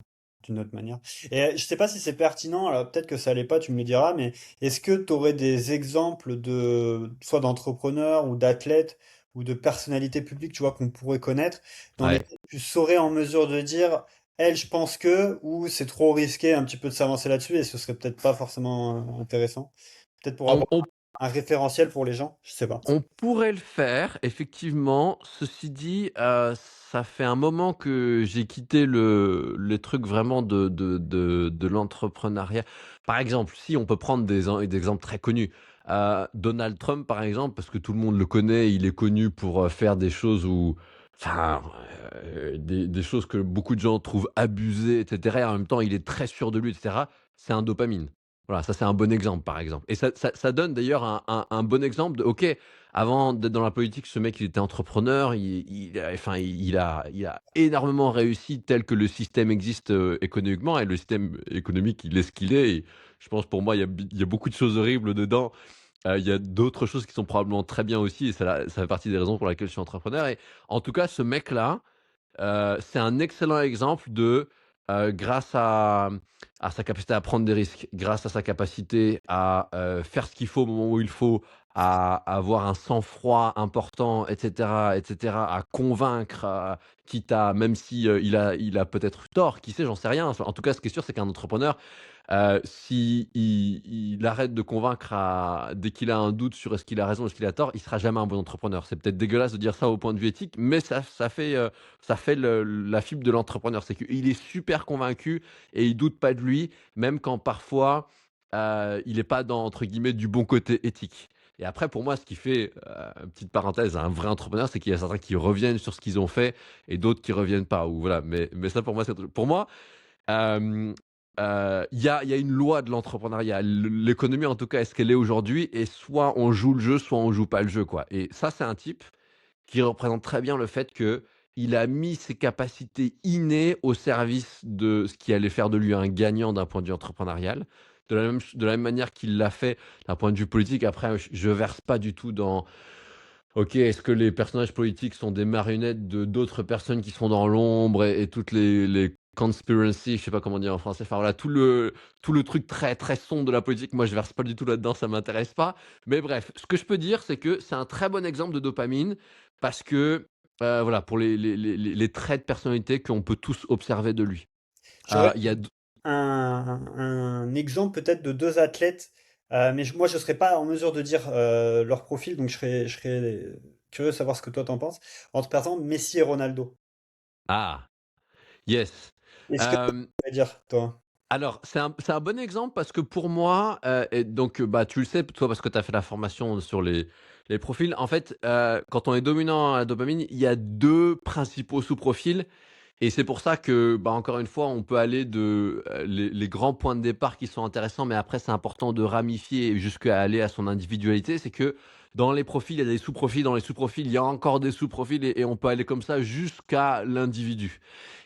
d'une autre manière. Et je sais pas si c'est pertinent, alors peut-être que ça l'est pas, tu me le diras, mais est-ce que tu aurais des exemples de soit d'entrepreneurs ou d'athlètes ou de personnalités publiques, tu vois, qu'on pourrait connaître, dans Ouais. lesquels tu serais en mesure de dire, elle, je pense que, ou c'est trop risqué un petit peu de s'avancer là-dessus et ce serait peut-être pas forcément intéressant. Peut-être pour On avoir on un référentiel pour les gens? Je sais pas. On pourrait le faire, effectivement. Ceci dit, ça fait un moment que j'ai quitté le truc vraiment de l'entrepreneuriat. Par exemple, si on peut prendre des exemples très connus, Donald Trump, par exemple, parce que tout le monde le connaît, il est connu pour, faire des choses enfin, des choses que beaucoup de gens trouvent abusées, et cetera, et en même temps, il est très sûr de lui, et cetera. C'est un dopamine. Voilà, ça c'est un bon exemple, par exemple. Et ça donne d'ailleurs un bon exemple de, OK, avant d'être dans la politique, ce mec, il était entrepreneur, il a énormément réussi tel que le système existe, économiquement, et le système économique, il est ce qu'il est, et je pense, pour moi, il y a beaucoup de choses horribles dedans. Il y a d'autres choses qui sont probablement très bien aussi, et ça fait partie des raisons pour lesquelles je suis entrepreneur. Et en tout cas, ce mec-là, c'est un excellent exemple de, grâce à sa capacité à prendre des risques, grâce à sa capacité à, faire ce qu'il faut au moment où il faut, à avoir un sang-froid important, et cetera, à convaincre, quitte à, même si, il a peut-être tort, qui sait, j'en sais rien. En tout cas, ce qui est sûr, c'est qu'un entrepreneur, si il arrête de convaincre dès qu'il a un doute sur est-ce qu'il a raison, est-ce qu'il a tort, il sera jamais un bon entrepreneur. C'est peut-être dégueulasse de dire ça au point de vue éthique, mais ça fait la fibre de l'entrepreneur. C'est qu'il est super convaincu et il doute pas de lui, même quand parfois, il est pas dans, entre guillemets, «du bon côté éthique». Et après, pour moi, ce qui fait, petite parenthèse, un vrai entrepreneur, c'est qu'il y a certains qui reviennent sur ce qu'ils ont fait et d'autres qui reviennent pas, ou voilà. Mais ça, pour moi, pour moi, Hem, il y a une loi de l'entrepreneuriat. L'économie, en tout cas, est ce qu'elle est aujourd'hui, et soit on joue le jeu, soit on joue pas le jeu, quoi. Et ça, c'est un type qui représente très bien le fait qu'il a mis ses capacités innées au service de ce qui allait faire de lui un gagnant d'un point de vue entrepreneurial. De la même manière qu'il l'a fait d'un point de vue politique. Après, je verse pas du tout dans: OK, est-ce que les personnages politiques sont des marionnettes de d'autres personnes qui sont dans l'ombre, et toutes les conspiracy, je sais pas comment dire en français, enfin voilà, tout le truc très, très sombre de la politique, moi je verse pas du tout là-dedans, ça m'intéresse pas. Mais bref, ce que je peux dire, c'est que c'est un très bon exemple de dopamine, parce que, voilà, pour les traits de personnalité qu'on peut tous observer de lui. J'aurais Il y a d un exemple peut-être de deux athlètes, mais moi je ne serais pas en mesure de dire leur profil, donc je serais curieux de savoir ce que toi t'en penses. Entre par exemple Messi et Ronaldo. ah, yes. Est-ce que tu Hem pourrais dire, toi? Alors, c'est un bon exemple, parce que pour moi, et donc, bah, tu le sais, toi, parce que tu as fait la formation sur les profils. En fait, quand on est dominant à la dopamine, il y a 2 principaux sous-profils, et c'est pour ça que, bah, encore une fois, on peut aller de, les grands points de départ qui sont intéressants, mais après c'est important de ramifier jusqu'à aller à son individualité. C'est que dans les profils, il y a des sous-profils, dans les sous-profils, il y a encore des sous-profils, et on peut aller comme ça jusqu'à l'individu.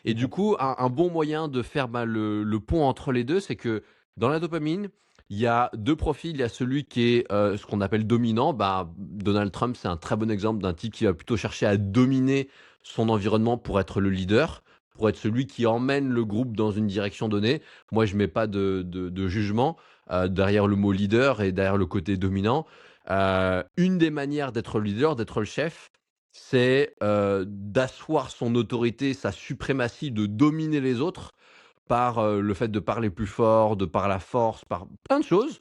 Et du coup, un bon moyen de faire, bah, le pont entre les 2, c'est que dans la dopamine, il y a 2 profils. Il y a celui qui est, ce qu'on appelle dominant. Bah, Donald Trump, c'est un très bon exemple d'un type qui va plutôt chercher à dominer son environnement pour être le leader, pour être celui qui emmène le groupe dans une direction donnée. Moi, je mets pas de jugement, derrière le mot leader et derrière le côté dominant. Une des manières d'être le leader, d'être le chef, c'est, d'asseoir son autorité, sa suprématie, de dominer les autres par, le fait de parler plus fort, de par la force, par plein de choses.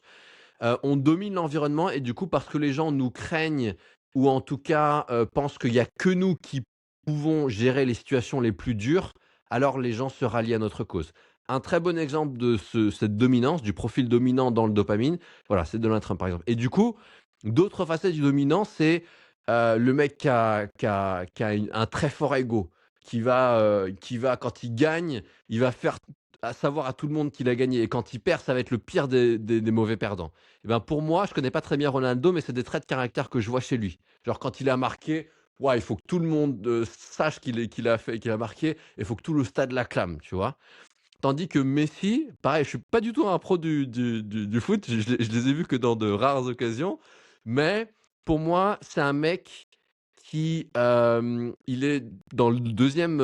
On domine l'environnement, et du coup, parce que les gens nous craignent, ou en tout cas, pensent qu'il y a que nous qui pouvons gérer les situations les plus dures, alors les gens se rallient à notre cause. Un très bon exemple de cette dominance, du profil dominant dans le dopamine, voilà, c'est Donald Trump, par exemple. Et du coup, d'autres facettes du dominant, c'est, le mec qui a un très fort ego, qui va, quand il gagne, il va faire à savoir à tout le monde qu'il a gagné, et quand il perd, ça va être le pire des mauvais perdants. Et ben, pour moi, je connais pas très bien Ronaldo, mais c'est des traits de caractère que je vois chez lui. Genre, quand il a marqué, ouais, il faut que tout le monde, sache qu'il a fait, qu'il a marqué, et il faut que tout le stade l'acclame, tu vois? Tandis que Messi, pareil, je suis pas du tout un pro du foot, je les ai vus que dans de rares occasions, mais pour moi, c'est un mec qui, il est dans le deuxième,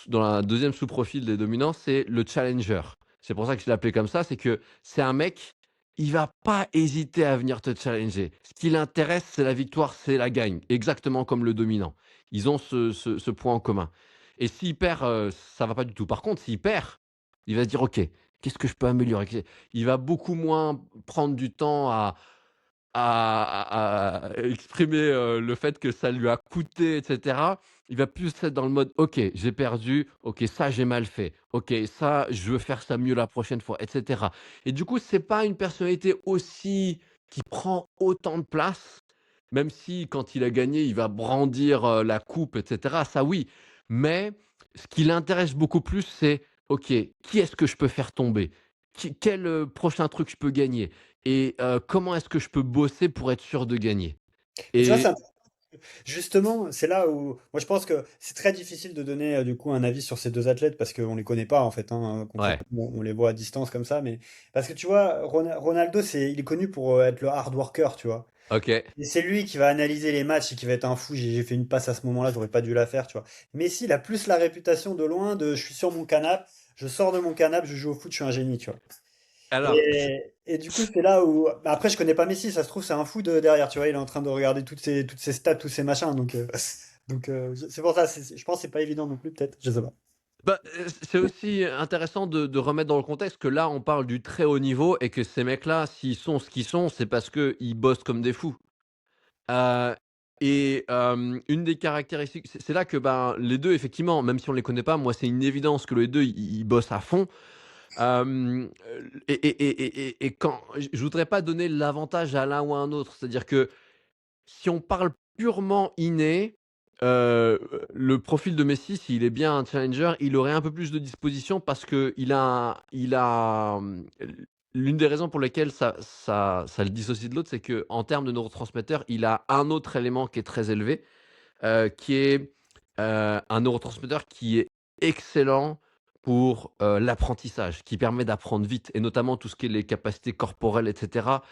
dans la deuxième sous-profil des dominants, c'est le challenger. C'est pour ça que je l'ai appelé comme ça, c'est que c'est un mec, il va pas hésiter à venir te challenger. Ce qui l'intéresse, c'est la victoire, c'est la gagne, exactement comme le dominant. Ils ont ce point en commun, et s'il perd, ça va pas du tout. Par contre, s'il perd, il va se dire: «OK, qu'est-ce que je peux améliorer?» Il va beaucoup moins prendre du temps à exprimer, le fait que ça lui a coûté, et cetera. Il va plus être dans le mode: «OK, j'ai perdu. OK, ça, j'ai mal fait. OK, ça, je veux faire ça mieux la prochaine fois», et cetera. Et du coup, c'est pas une personnalité aussi qui prend autant de place, même si quand il a gagné, il va brandir, la coupe, et cetera, ça oui. Mais ce qui l'intéresse beaucoup plus, c'est: «OK, qui est-ce que je peux faire tomber? quel prochain truc je peux gagner et comment est-ce que je peux bosser pour être sûr de gagner. Et tu vois, c'est Et justement, c'est là où moi je pense que c'est très difficile de donner du coup un avis sur ces deux athlètes parce qu'on les connaît pas en fait, hein, ouais, concrètement, on les voit à distance comme ça, mais parce que tu vois, Ronaldo, il est connu pour être le hard worker, tu vois. OK. Et c'est lui qui va analyser les matchs et qui va être un fou. J'ai fait une passe à ce moment-là, j'aurais pas dû la faire, tu vois. Messi, il a plus la réputation de loin de je suis sur mon canapé, je sors de mon canapé, je joue au foot, je suis un génie, tu vois. Alors, Et du coup, c'est là où. Bah, après, je connais pas Messi, ça se trouve, c'est un fou de derrière, tu vois. Il est en train de regarder toutes ses stats, tous ses machins. C'est pour ça, je pense que c'est pas évident non plus, peut-être. Je sais pas. bah, c'est aussi intéressant de remettre dans le contexte que là, on parle du très haut niveau et que ces mecs-là, s'ils sont ce qu'ils sont, c'est parce qu'ils bossent comme des fous. Heu une des caractéristiques c'est là que, ben, les 2 effectivement, même si on les connaît pas, moi, c'est une évidence que les 2 ils bossent à fond. Et quand je voudrais pas donner l'avantage à l'un ou à un autre. C'est-à-dire que si on parle purement inné, heu, le profil de Messi, s'il est bien un challenger, il aurait un peu plus de disposition parce l'une des raisons pour lesquelles ça le dissocie de l'autre, c'est qu'en termes de neurotransmetteurs, il a un autre élément qui est très élevé, qui est, un neurotransmetteur qui est excellent pour, l'apprentissage, qui permet d'apprendre vite et notamment tout ce qui est les capacités corporelles et cetera.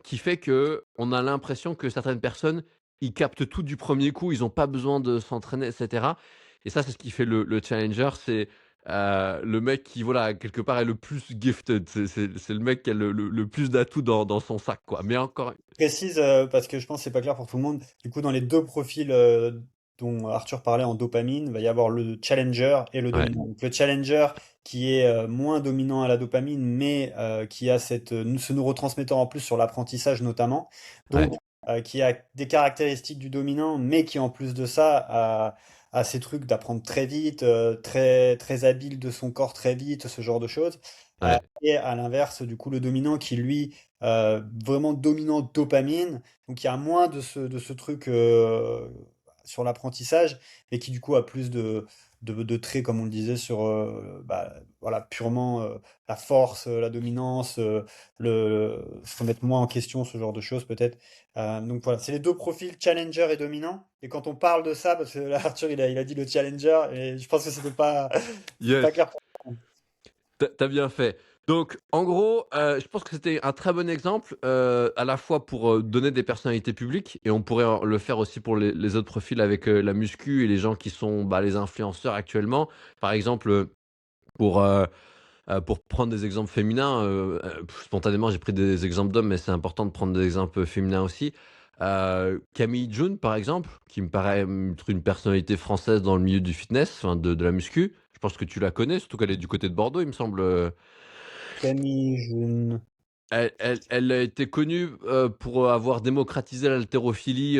Qui fait que on a l'impression que certaines personnes, ils captent tout du premier coup, ils ont pas besoin de s'entraîner et cetera et ça, c'est ce qui fait le challenger, c'est, le mec qui, voilà, quelque part est le plus gifted. C'est le mec qui a le plus d'atouts dans son sac, quoi. Mais encore Précise, parce que je pense que c'est pas clair pour tout le monde. Du coup, dans les deux profils dont Arthur parlait en dopamine, il va y avoir le challenger et le ouais, dominant. Donc, le challenger qui est moins dominant à la dopamine, mais qui a ce neurotransmetteur en plus sur l'apprentissage notamment. ouais, Donc, qui a des caractéristiques du dominant, mais qui en plus de ça a ces trucs d'apprendre très vite, très, très habile de son corps très vite, ce genre de choses. ouais, Et à l'inverse, du coup, le dominant qui lui vraiment dominant dopamine. Donc il y a moins de ce truc sur l'apprentissage, mais qui du coup a plus de traits, comme on le disait, sur bah, voilà, purement la force, la dominance, se remettre moins en question, ce genre de choses peut-être. Donc voilà, c'est les deux profils, challenger et dominant. Et quand on parle de ça, parce que là, Arthur, il a dit le challenger, et je pense que c'était pas yes. clair. Tu as bien fait. Donc en gros, je pense que c'était un très bon exemple, à la fois pour, donner des personnalités publiques et on pourrait en le faire aussi pour les autres profils avec, la muscu et les gens qui sont, bah, les influenceurs actuellement. Par exemple, pour, pour prendre des exemples féminins, spontanément j'ai pris des exemples d'hommes, mais c'est important de prendre des exemples féminins aussi. Camille June par exemple, qui me paraît, être une personnalité française dans le milieu du fitness, enfin de la muscu. Je pense que tu la connais, surtout qu'elle est du côté de Bordeaux, il me semble. Camille, June. Elle a été connue, pour avoir démocratisé l'haltérophilie,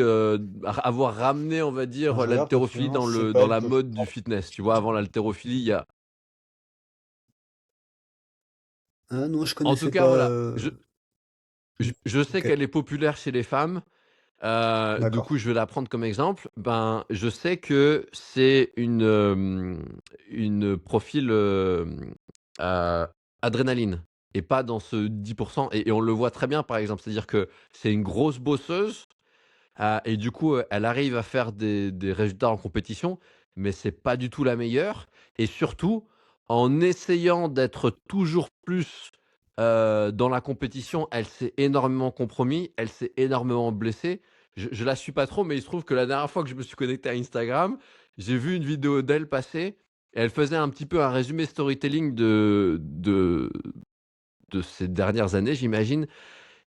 avoir ramené, on va Alors, dire, je regarde parce que l'haltérophilie non, dans c'est le pas dans elle la que je. mode du fitness. Tu vois? Avant l'haltérophilie, il y a Ah non, je en tout connaissais cas, pas. voilà, je sais Ok, qu'elle est populaire chez les femmes, du d'accord. coup, je vais la prendre comme exemple. Ben, je sais que c'est une profil, adrénaline et pas dans ce 10 et on le voit très bien, par exemple. C'est-à-dire que c'est une grosse bosseuse. Et du coup, elle arrive à faire des résultats en compétition, mais c'est pas du tout la meilleure et surtout, en essayant d'être toujours plus, dans la compétition, elle s'est énormément compromis, elle s'est énormément blessée. Je la suis pas trop, mais il se trouve que la dernière fois que je me suis connecté à Instagram, j'ai vu une vidéo d'elle passer et elle faisait un petit peu un résumé storytelling de ces dernières années, j'imagine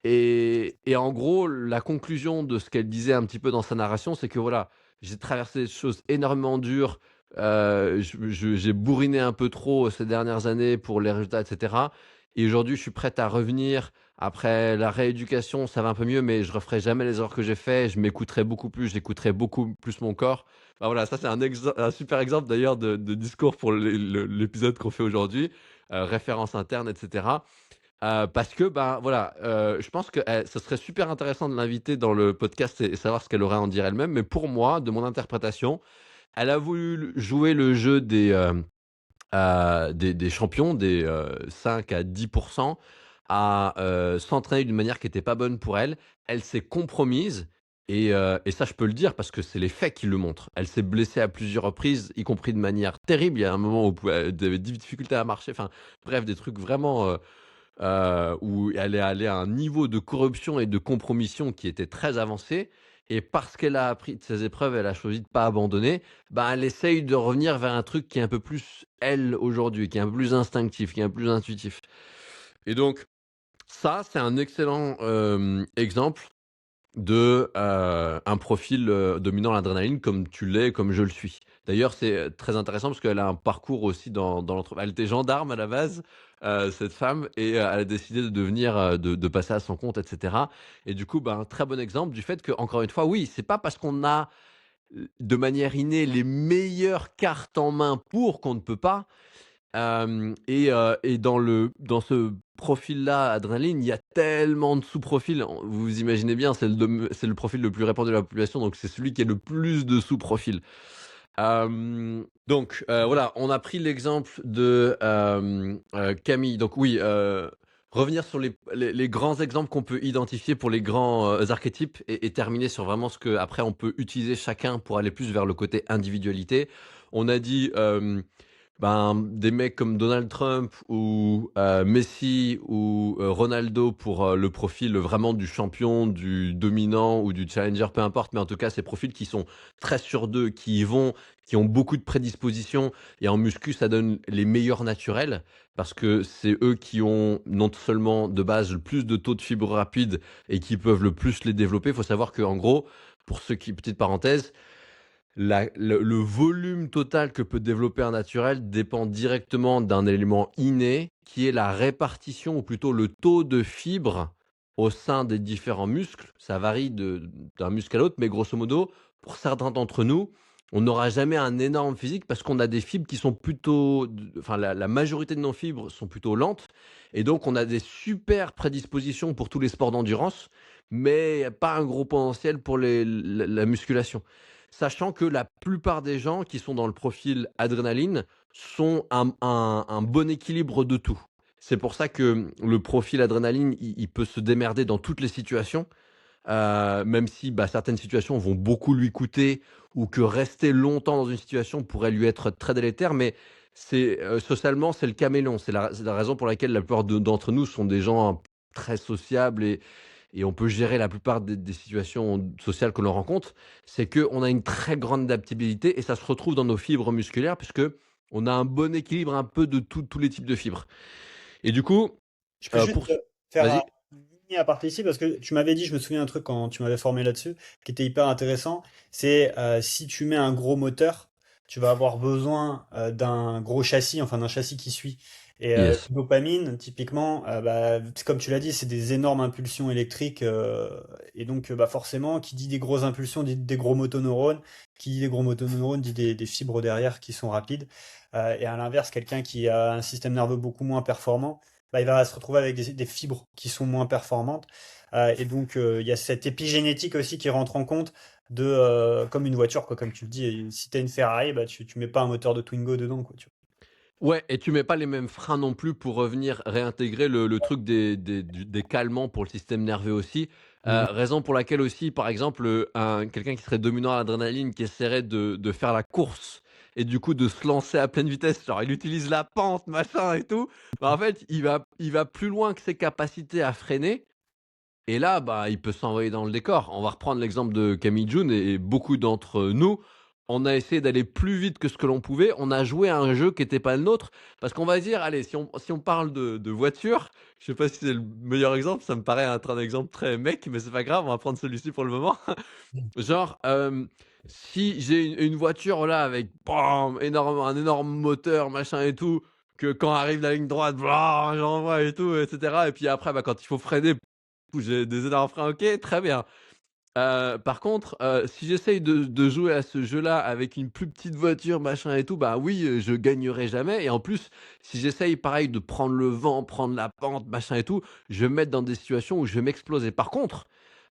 et en gros, la conclusion de ce qu'elle disait un petit peu dans sa narration, c'est que voilà, j'ai traversé des choses énormément dures, j'ai bourriné un peu trop ces dernières années pour les résultats et cetera et aujourd'hui, je suis prête à revenir. Après la rééducation, ça va un peu mieux, mais je referai jamais les erreurs que j'ai fait. Je m'écouterai beaucoup plus, j'écouterai beaucoup plus mon corps. Bah, voilà, ça c'est un super exemple d'ailleurs de discours pour l'épisode qu'on fait aujourd'hui, référence interne et cetera. Parce que, ben, voilà, je pense que, ce serait super intéressant de l'inviter dans le podcast et savoir ce qu'elle aurait à en dire elle-même. Mais pour moi, de mon interprétation, elle a voulu jouer le jeu des champions, des 5 à 10 à s'entraîner d'une manière qui était pas bonne pour elle. Elle s'est compromise et ça, je peux le dire parce que c'est les faits qui le montrent. Elle s'est blessée à plusieurs reprises, y compris de manière terrible. Il y a un moment où elle avait des difficultés à marcher, enfin bref, des trucs vraiment, où elle est allée à un niveau de corruption et de compromission qui était très avancé et parce qu'elle a appris de ses épreuves, elle a choisi de pas abandonner. Ben, elle essaye de revenir vers un truc qui est un peu plus elle aujourd'hui, qui est un peu plus instinctif, qui est un peu plus intuitif et donc ça, c'est un excellent, exemple de, un profil, dominant l'adrénaline comme tu l'es, comme je le suis. D'ailleurs, c'est, très intéressant parce qu'elle a un parcours aussi dans elle était gendarme à la base, cette femme et elle a décidé de devenir, de passer à son compte et cetera et du coup, ben, un très bon exemple du fait que encore une fois, oui, c'est pas parce qu'on a, de manière innée les meilleures cartes en main pour qu'on ne peut pas. Et dans ce profil-là, adrénaline, il y a tellement de sous-profils. Vous imaginez bien, c'est le profil le plus répandu de la population, donc c'est celui qui a le plus de sous-profils. Donc voilà, on a pris l'exemple de, Camille. Donc oui, revenir sur les grands exemples qu'on peut identifier pour les grands, archétypes et terminer sur vraiment ce qu'après on peut utiliser chacun pour aller plus vers le côté individualité. On a dit, ben, des mecs comme Donald Trump ou Messi ou Ronaldo pour le profil vraiment du champion, du dominant ou du challenger, peu importe, mais en tout cas, ces profils qui sont très sur d'eux, qui y vont, qui ont beaucoup de prédispositions. Et en muscu, ça donne les meilleurs naturels parce que c'est eux qui ont non seulement de base le plus de taux de fibres rapides et qui peuvent le plus les développer. Il faut savoir qu'en gros, pour ceux qui, petite parenthèse, le volume total que peut développer un naturel dépend directement d'un élément inné qui est la répartition ou plutôt le taux de fibres au sein des différents muscles. Ça varie d'un muscle à l'autre, mais grosso modo, pour certains d'entre nous, on n'aura jamais un énorme physique parce qu'on a des fibres qui sont plutôt, enfin la majorité de nos fibres sont plutôt lentes et donc on a des super prédispositions pour tous les sports d'endurance, mais pas un gros potentiel pour la musculation. Sachant que la plupart des gens qui sont dans le profil adrénaline sont un bon équilibre de tout. C'est pour ça que le profil adrénaline, il peut se démerder dans toutes les situations, même si, bah, certaines situations vont beaucoup lui coûter ou que rester longtemps dans une situation pourrait lui être très délétère. Mais socialement, c'est le caméléon. C'est la raison pour laquelle la plupart d'entre nous sont des gens très sociables et on peut gérer la plupart des situations sociales que l'on rencontre, c'est qu'on a une très grande adaptabilité et ça se retrouve dans nos fibres musculaires puisque on a un bon équilibre un peu de tous les types de fibres. Et du coup, Je peux juste pour... faire un Vas-y. mini aparté ici parce que tu m'avais dit, je me souviens un truc quand tu m'avais formé là-dessus, qui était hyper intéressant. C'est si tu mets un gros moteur, tu vas avoir besoin d'un gros châssis, enfin d'un châssis qui suit. Et Yes. dopamine, typiquement, bah, c'est comme tu l'as dit, c'est des énormes impulsions électriques. Et donc, bah, forcément, qui dit des grosses impulsions dit des gros motoneurones. Qui dit des gros motoneurones dit des fibres derrière qui sont rapides. Et à l'inverse, quelqu'un qui a un système nerveux beaucoup moins performant, bah, il va se retrouver avec des fibres qui sont moins performantes. Et donc, il y a cette épigénétique aussi qui rentre en compte comme une voiture, quoi, comme tu le dis. Si tu as une Ferrari, bah, tu mets pas un moteur de Twingo dedans, quoi, Ouais, et tu mets pas les mêmes freins non plus pour revenir réintégrer le truc des calmants pour le système nerveux aussi. vois. Raison pour laquelle aussi, par exemple, quelqu'un qui serait dominant à l'adrénaline, qui essaierait de faire la course et du coup de se lancer à pleine vitesse, genre il utilise la pente, machin et tout, bah, en fait, il va plus loin que ses capacités à freiner et là, bah, il peut s'envoyer dans le décor. On va reprendre l'exemple de Camille June et beaucoup d'entre nous, on a essayé d'aller plus vite que ce que l'on pouvait. On a joué à un jeu qui était pas le nôtre parce qu'on va dire, allez, si on parle de voiture, je sais pas si c'est le meilleur exemple, ça me paraît être un exemple très mec, mais c'est pas grave, on va prendre celui-ci pour le moment. Genre, si j'ai une voiture là avec bam, un énorme moteur, machin et tout, que quand arrive la ligne droite, blam, j'envoie et tout, et cetera et puis après, bah, quand il faut freiner, j'ai des énormes freins, OK, très bien. Par contre, si j'essaye de jouer à ce jeu-là avec une plus petite voiture, machin et tout, bah, oui, je gagnerai jamais et en plus, si j'essaye pareil de prendre le vent, prendre la pente, machin et tout, je vais me mettre dans des situations où je vais m'exploser. Par contre,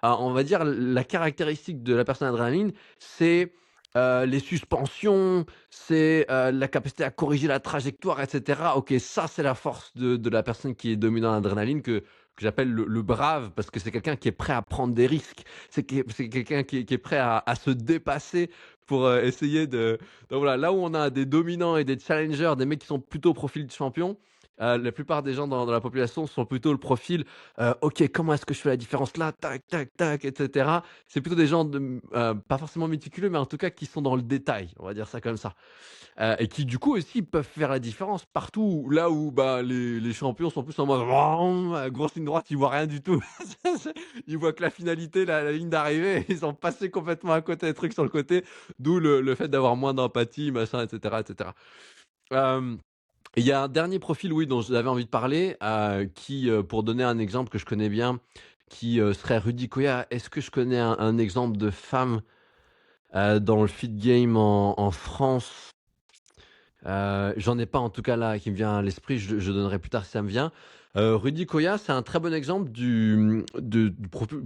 on va dire la caractéristique de la personne adrénaline, c'est les suspensions, c'est, la capacité à corriger la trajectoire et cetera. OK, ça, c'est la force de la personne qui est dominant en adrénaline que j'appelle le brave parce que c'est quelqu'un qui est prêt à prendre des risques. C'est quelqu'un qui est prêt à se dépasser pour, essayer de donc voilà, là où on a des dominants et des challengers, des mecs qui sont plutôt profil de champion, la plupart des gens dans la population sont plutôt le profil, «OK, comment est-ce que je fais la différence là? Tac, tac, tac» et cetera. C'est plutôt des gens pas forcément méticuleux, mais en tout cas qui sont dans le détail, on va dire ça comme ça. Et qui du coup aussi peuvent faire la différence partout là où, bah, les champions sont plus en mode vroom, grosse ligne droite, ils voient rien du tout. Ils voient que la finalité, la ligne d'arrivée, ils sont passés complètement à côté des trucs sur le côté, d'où le fait d'avoir moins d'empathie, machin et cetera et cetera. Hem Et il y a un dernier profil, oui, dont j'avais envie de parler, qui, pour donner un exemple que je connais bien, qui, serait Rudy Koya. Est-ce que je connais un exemple de femme, dans le feed game en France? J'en ai pas en tout cas là qui me vient à l'esprit, je donnerai plus tard si ça me vient. Rudy Koya, c'est un très bon exemple du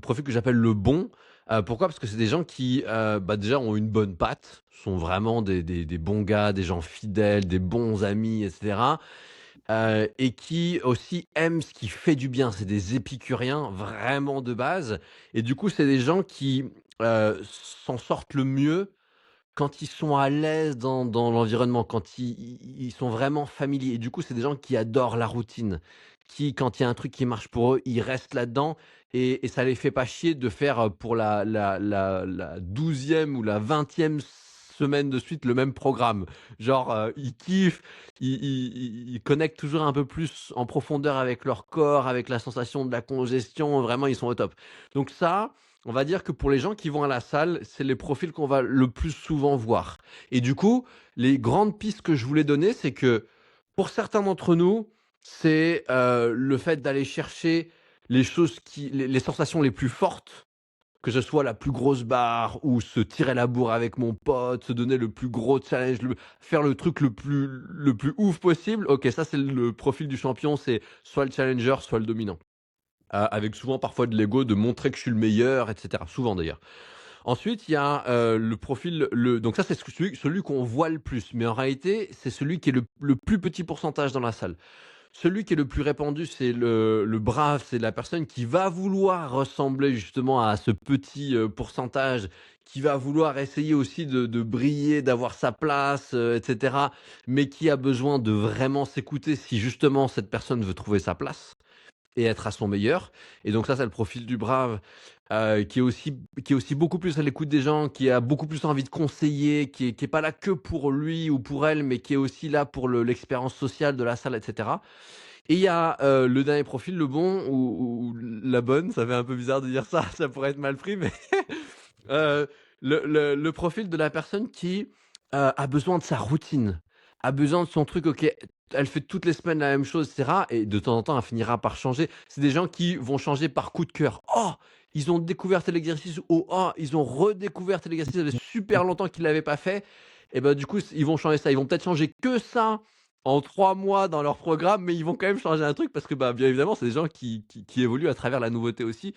profil que j'appelle le bon. Pourquoi? Parce que c'est des gens qui, bah, déjà ont une bonne patte, sont vraiment des bons gars, des gens fidèles, des bons amis et cetera. Et qui aussi aiment ce qui fait du bien. C'est des épicuriens vraiment de base et du coup, c'est des gens qui, s'en sortent le mieux quand ils sont à l'aise dans l'environnement, quand ils sont vraiment familiers et du coup, c'est des gens qui adorent la routine, qui, quand il y a un truc qui marche pour eux, ils restent là-dedans et ça les fait pas chier de faire, pour la 12e ou la 20e semaine de suite le même programme. Genre, ils kiffent, ils connectent toujours un peu plus en profondeur avec leur corps, avec la sensation de la congestion, vraiment ils sont au top. Donc ça, on va dire que pour les gens qui vont à la salle, c'est les profils qu'on va le plus souvent voir. Et du coup, les grandes pistes que je voulais donner, c'est que pour certains d'entre nous, c'est le fait d'aller chercher les choses les sensations les plus fortes, que ce soit la plus grosse barre ou se tirer la bourre avec mon pote, se donner le plus gros challenge, faire le truc le plus ouf possible. Ok, ça c'est le profil du champion, c'est soit le challenger, soit le dominant. Avec souvent parfois de l'ego, de montrer que je suis le meilleur, et cetera. Souvent d'ailleurs. Ensuite, il y a, le profil donc ça c'est celui qu'on voit le plus, mais en réalité, c'est celui qui est le plus petit pourcentage dans la salle. Celui qui est le plus répandu, c'est le brave, c'est la personne qui va vouloir ressembler justement à ce petit, pourcentage, qui va vouloir essayer aussi de briller, d'avoir sa place, et cetera, mais qui a besoin de vraiment s'écouter si justement cette personne veut trouver sa place et être à son meilleur. Et donc ça, c'est le profil du brave, qui est aussi beaucoup plus à l'écoute des gens, qui a beaucoup plus envie de conseiller, qui est pas là que pour lui ou pour elle, mais qui est aussi là pour l'expérience sociale de la salle et cetera. Et il y a, le dernier profil, le bon ou la bonne, ça fait un peu bizarre de dire ça, ça pourrait être mal pris, mais Heu, le profil de la personne qui, a besoin de sa routine, a besoin de son truc, OK, elle fait toutes les semaines la même chose et cetera et de temps en temps, elle finira par changer. C'est des gens qui vont changer par coup de cœur. «Oh! Ils ont découvert tel exercice» ou «Oh! Ils ont redécouvert tel exercice, ça faisait super longtemps qu'ils l'avaient pas fait» et ben du coup, ils vont changer ça. Ils vont peut-être changer que ça en 3 mois dans leur programme, mais ils vont quand même changer un truc parce que, bah, bien évidemment, c'est des gens qui évoluent à travers la nouveauté aussi.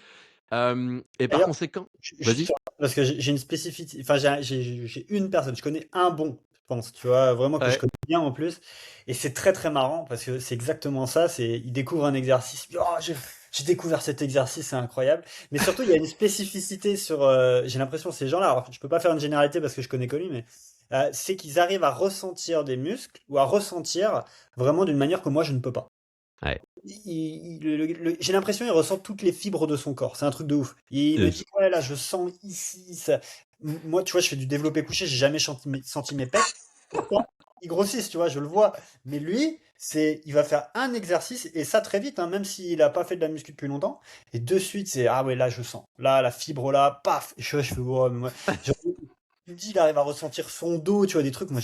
Et par D'ailleurs, conséquent je vas-y? parce que j'ai une spécificité, enfin j'ai une personne, je connais un bon, je pense, tu vois, vraiment que je Ouais. connais bien en plus, et c'est très très marrant parce que c'est exactement ça, c'est il découvre un exercice, il dit, oh j'ai découvert cet exercice, c'est incroyable, mais surtout il y a une spécificité sur, j'ai l'impression ces gens-là, alors je peux pas faire une généralité parce que je connais que lui, mais c'est qu'ils arrivent à ressentir des muscles ou à ressentir vraiment d'une manière que moi je ne peux pas. Ouais. J'ai l'impression il ressent toutes les fibres de son corps. C'est un truc de ouf. Il me Et j dit, ouais, là, je sens ici, ça. Moi, tu vois, je fais du développé couché, j'ai jamais senti mes pecs. Pourtant, ils grossissent, tu vois, je le vois. Mais lui, il va faire un exercice et ça très vite, hein, même s'il a pas fait de la muscu depuis longtemps. Et de suite, c'est, ah ouais, là, je sens. Là, la fibre là, paf. Je fais, ouais, mais moi, tu me dis, il arrive à ressentir son dos, tu vois, des trucs. Moi,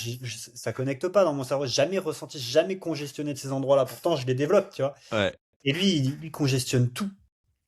ça connecte pas dans mon cerveau. J'ai jamais ressenti, jamais congestionné de ces endroits-là. Pourtant, je les développe, tu vois. ouais, Et lui, il congestionne tout,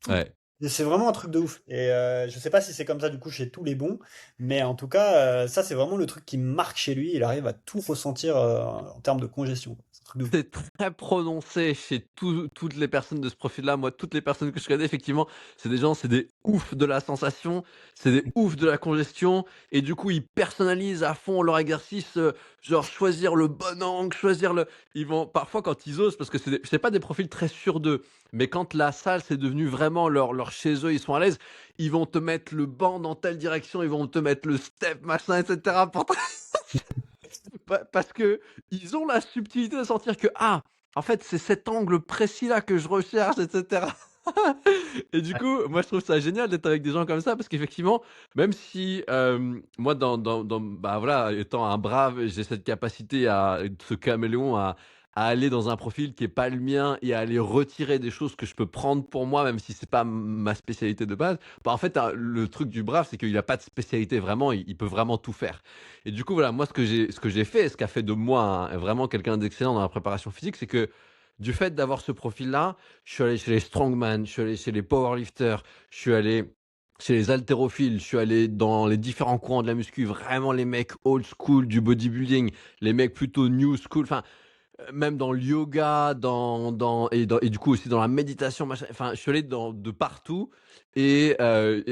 tout. ouais. Et c'est vraiment un truc de ouf. Et je sais pas si c'est comme ça du coup chez tous les bons, mais en tout cas, ça c'est vraiment le truc qui me marque chez lui. Il arrive à tout ressentir en termes de congestion. De- C'est très prononcé chez toutes les personnes de ce profil-là. Moi, toutes les personnes que je connais, effectivement, c'est des oufs de la sensation, c'est des oufs de la congestion et du coup, ils personnalisent à fond leur exercice, genre choisir le bon angle, choisir le ils vont parfois quand ils osent parce que c'est pas des profils très sûrs d'eux, mais quand la salle, c'est devenu vraiment leur chez eux, ils sont à l'aise, ils vont te mettre le banc dans telle direction, ils vont te mettre le step machin et cetera pour parce que ils ont la subtilité de sentir que: «Ah, en fait, c'est cet angle précis-là que je recherche» et cetera. Et du coup, moi, je trouve ça génial d'être avec des gens comme ça parce qu'effectivement, même si, moi, bah, voilà, étant un brave, j'ai cette capacité à ce caméléon à aller dans un profil qui est pas le mien et à aller retirer des choses que je peux prendre pour moi, même si c'est pas ma spécialité de base. Bah, en fait, le truc du brave, c'est qu'il a pas de spécialité vraiment, il peut vraiment tout faire. Et du coup, voilà, moi, ce que j'ai fait et ce qui a fait de moi vraiment quelqu'un d'excellent dans la préparation physique, c'est que du fait d'avoir ce profil-là, je suis allé chez les strongman, je suis allé chez les powerlifters, je suis allé chez les haltérophiles, je suis allé dans les différents courants de la muscu, vraiment les mecs old school du bodybuilding, les mecs plutôt new school, enfin, même dans le yoga, et du coup aussi dans la méditation, machin, enfin, je suis allé de partout et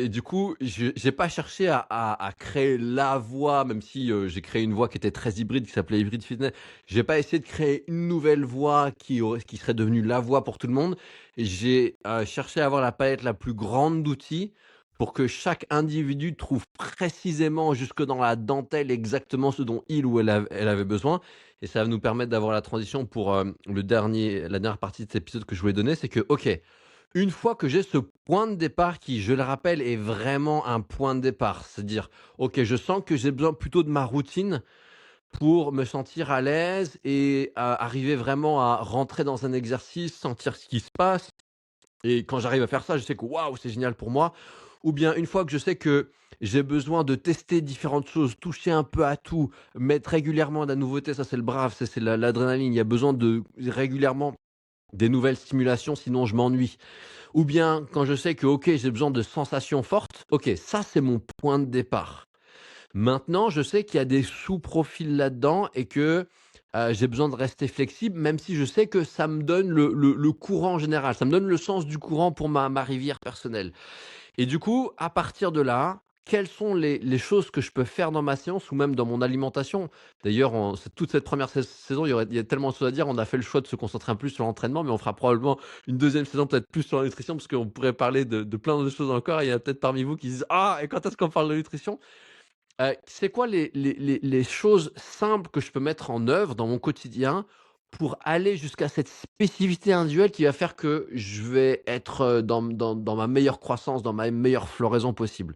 du coup, je j'ai pas cherché à créer la voie, même si, j'ai créé une voie qui était très hybride, qui s'appelait Hybrid Fitness. J'ai pas essayé de créer une nouvelle voie qui serait devenue la voie pour tout le monde. J'ai, cherché à avoir la palette la plus grande d'outils pour que chaque individu trouve précisément jusque dans la dentelle exactement ce dont il ou elle avait besoin et ça va nous permettre d'avoir la transition pour, la dernière partie de cet épisode que je voulais donner. C'est que, OK, une fois que j'ai ce point de départ qui, je le rappelle, est vraiment un point de départ, c'est-à-dire, OK, je sens que j'ai besoin plutôt de ma routine pour me sentir à l'aise et arriver vraiment à rentrer dans un exercice, sentir ce qui se passe et quand j'arrive à faire ça, je sais que waouh, c'est génial pour moi. Ou bien une fois que je sais que j'ai besoin de tester différentes choses, toucher un peu à tout, mettre régulièrement de la nouveauté, ça c'est le brave, ça c'est l'adrénaline. Il y a besoin de régulièrement des nouvelles stimulations, sinon je m'ennuie. Ou bien quand je sais que ok, j'ai besoin de sensations fortes, ok, ça c'est mon point de départ. Maintenant, je sais qu'il y a des sous-profils là-dedans et que, j'ai besoin de rester flexible, même si je sais que ça me donne le courant général. Ça me donne le sens du courant pour ma rivière personnelle. Et du coup, à partir de là, quelles sont les choses que je peux faire dans ma séance ou même dans mon alimentation? D'ailleurs, toute cette première saison, il y a tellement de choses à dire. On a fait le choix de se concentrer un peu plus sur l'entraînement, mais on fera probablement une deuxième saison peut-être plus sur la nutrition parce qu'on pourrait parler de plein de choses encore. Et il y a peut-être parmi vous qui se disent: «Ah et quand est-ce qu'on parle de nutrition?» C'est quoi les choses simples que je peux mettre en œuvre dans mon quotidien pour aller jusqu'à cette spécificité individuelle qui va faire que je vais être, dans ma meilleure croissance, dans ma meilleure floraison possible?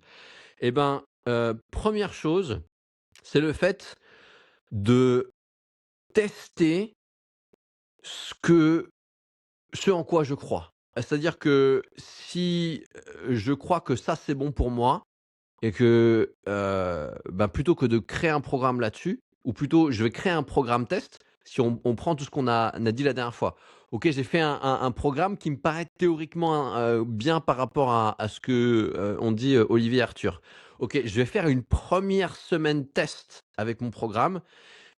Et ben, 1 chose, c'est le fait de tester ce que ce en quoi je crois. C'est-à-dire que si, je crois que ça, c'est bon pour moi, et que, bah, plutôt que de créer un programme là-dessus, ou plutôt je vais créer un programme test, si on prend tout ce qu'on a dit la dernière fois. OK, j'ai fait un programme qui me paraît théoriquement, bien par rapport à ce que, ont dit, Olivier et Arthur. OK, je vais faire une première semaine test avec mon programme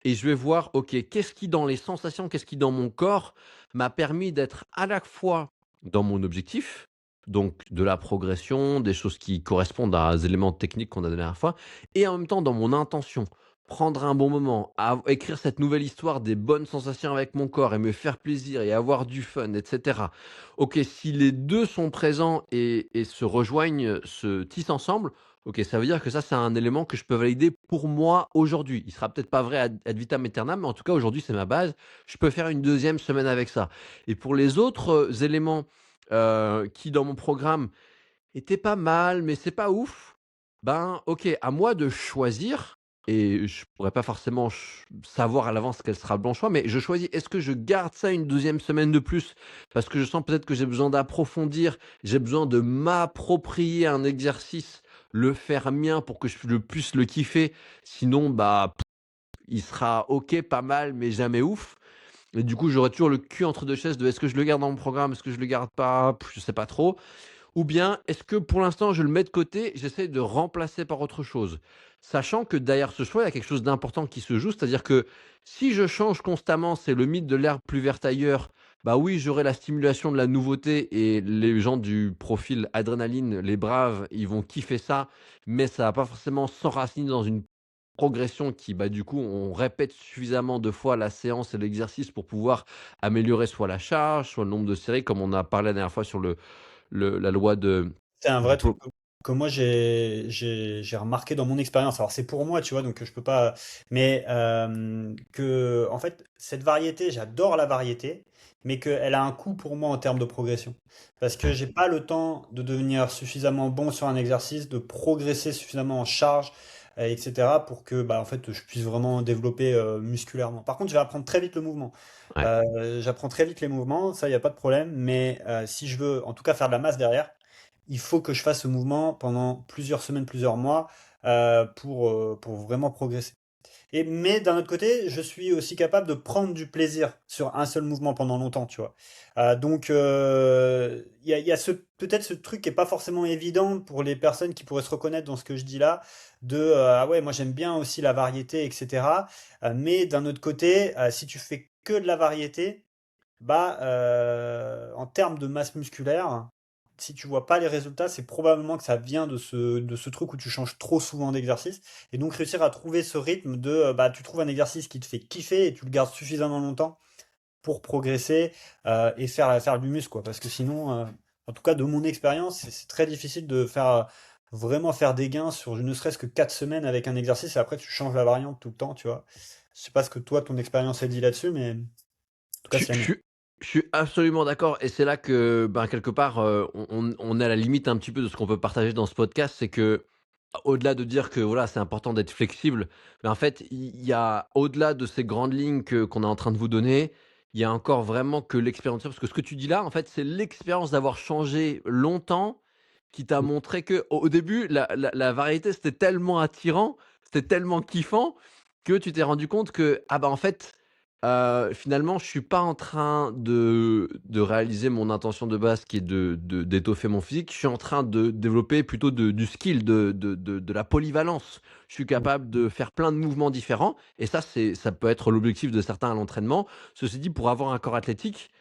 et je vais voir, OK, qu'est-ce qui dans les sensations, qu'est-ce qui dans mon corps m'a permis d'être à la fois dans mon objectif, donc de la progression, des choses qui correspondent à des éléments techniques qu'on a la dernière fois, et en même temps dans mon intention. Prendre un bon moment, écrire cette nouvelle histoire des bonnes sensations avec mon corps et me faire plaisir et avoir du fun, etc. OK, si les deux sont présents et se rejoignent, se tissent ensemble, OK, ça veut dire que ça, c'est un élément que je peux valider pour moi aujourd'hui. Il sera peut-être pas vrai ad vitam aeternam, mais en tout cas aujourd'hui, c'est ma base. Je peux faire une deuxième semaine avec ça. Et pour les autres, éléments, qui dans mon programme étaient pas mal, mais c'est pas ouf, ben, OK, à moi de choisir et je pourrais pas forcément savoir à l'avance quel sera le bon choix, mais je choisis. Est-ce que je garde ça une deuxième semaine de plus? Parce que je sens peut-être que j'ai besoin d'approfondir, j'ai besoin de m'approprier un exercice, le faire mien pour que je le puisse le kiffer. Sinon, bah, il sera OK, pas mal, mais jamais ouf. Et du coup, j'aurais toujours le cul entre 2 chaises de: «Est-ce que je le garde dans mon programme? Est-ce que je le garde pas?» Je sais pas trop. Ou bien est-ce que pour l'instant je le mets de côté, j'essaie de remplacer par autre chose? Sachant que derrière ce choix, il y a quelque chose d'important qui se joue, c'est-à-dire que si je change constamment, c'est le mythe de l'herbe plus verte ailleurs, bah oui, j'aurai la stimulation de la nouveauté et les gens du profil adrénaline, les braves, ils vont kiffer ça, mais ça va pas forcément s'enraciner dans une progression qui, bah, du coup, on répète suffisamment de fois la séance et l'exercice pour pouvoir améliorer soit la charge, soit le nombre de séries, comme on a parlé la dernière fois sur la loi de C'est un du vrai truc po que moi j'ai remarqué dans mon expérience. Alors c'est pour moi, tu vois, donc je peux pas. Mais que en fait cette variété, j'adore la variété, mais qu'elle a un coût pour moi en termes de progression, parce que ouais, j'ai pas le temps de devenir suffisamment bon sur un exercice, de progresser suffisamment en charge, etc. pour que bah en fait je puisse vraiment développer musculairement. Par contre, je vais apprendre très vite le mouvement. ouais. J'apprends très vite les mouvements, ça, il n'y a pas de problème, mais si je veux en tout cas faire de la masse derrière, il faut que je fasse ce mouvement pendant plusieurs semaines, plusieurs mois pour vraiment progresser. Mais d'un autre côté, je suis aussi capable de prendre du plaisir sur un seul mouvement pendant longtemps, tu vois. Donc, il y a peut-être ce truc qui est pas forcément évident pour les personnes qui pourraient se reconnaître dans ce que je dis là, de ah ouais, moi j'aime bien aussi la variété, etc. Mais d'un autre côté, si tu fais que de la variété, bah, en termes de masse musculaire, si tu vois pas les résultats, c'est probablement que ça vient de ce truc où tu changes trop souvent d'exercice. Et donc réussir à trouver ce rythme de, bah, tu trouves un exercice qui te fait kiffer et tu le gardes suffisamment longtemps pour progresser et faire du muscle, quoi. Parce que sinon, en tout cas de mon expérience, c'est très difficile de faire vraiment faire des gains sur ne serait-ce que 4 semaines avec un exercice et après tu changes la variante tout le temps, tu vois. Je sais pas ce que toi, ton expérience a dit là-dessus, mais en tout cas, Je c'est je la mienne. suis je suis absolument d'accord et c'est là que, ben, quelque part, on est à la limite un petit peu de ce qu'on peut partager dans ce podcast. C'est que au-delà de dire que, voilà, c'est important d'être flexible, mais en fait, il y a au-delà de ces grandes lignes qu'on est en train de vous donner, il y a encore vraiment que l'expérience. Parce que ce que tu dis là, en fait, c'est l'expérience d'avoir changé longtemps qui t'a montré qu'au début, la variété, c'était tellement attirant, c'était tellement kiffant que tu t'es rendu compte que, ah bah, en fait, finalement, je suis pas en train de réaliser mon intention de base qui est d'étoffer mon physique. Je suis en train de développer plutôt du skill, de la polyvalence. Je suis capable de faire plein de mouvements différents et ça peut être l'objectif de certains à l'entraînement. Ceci dit, pour avoir un corps athlétique,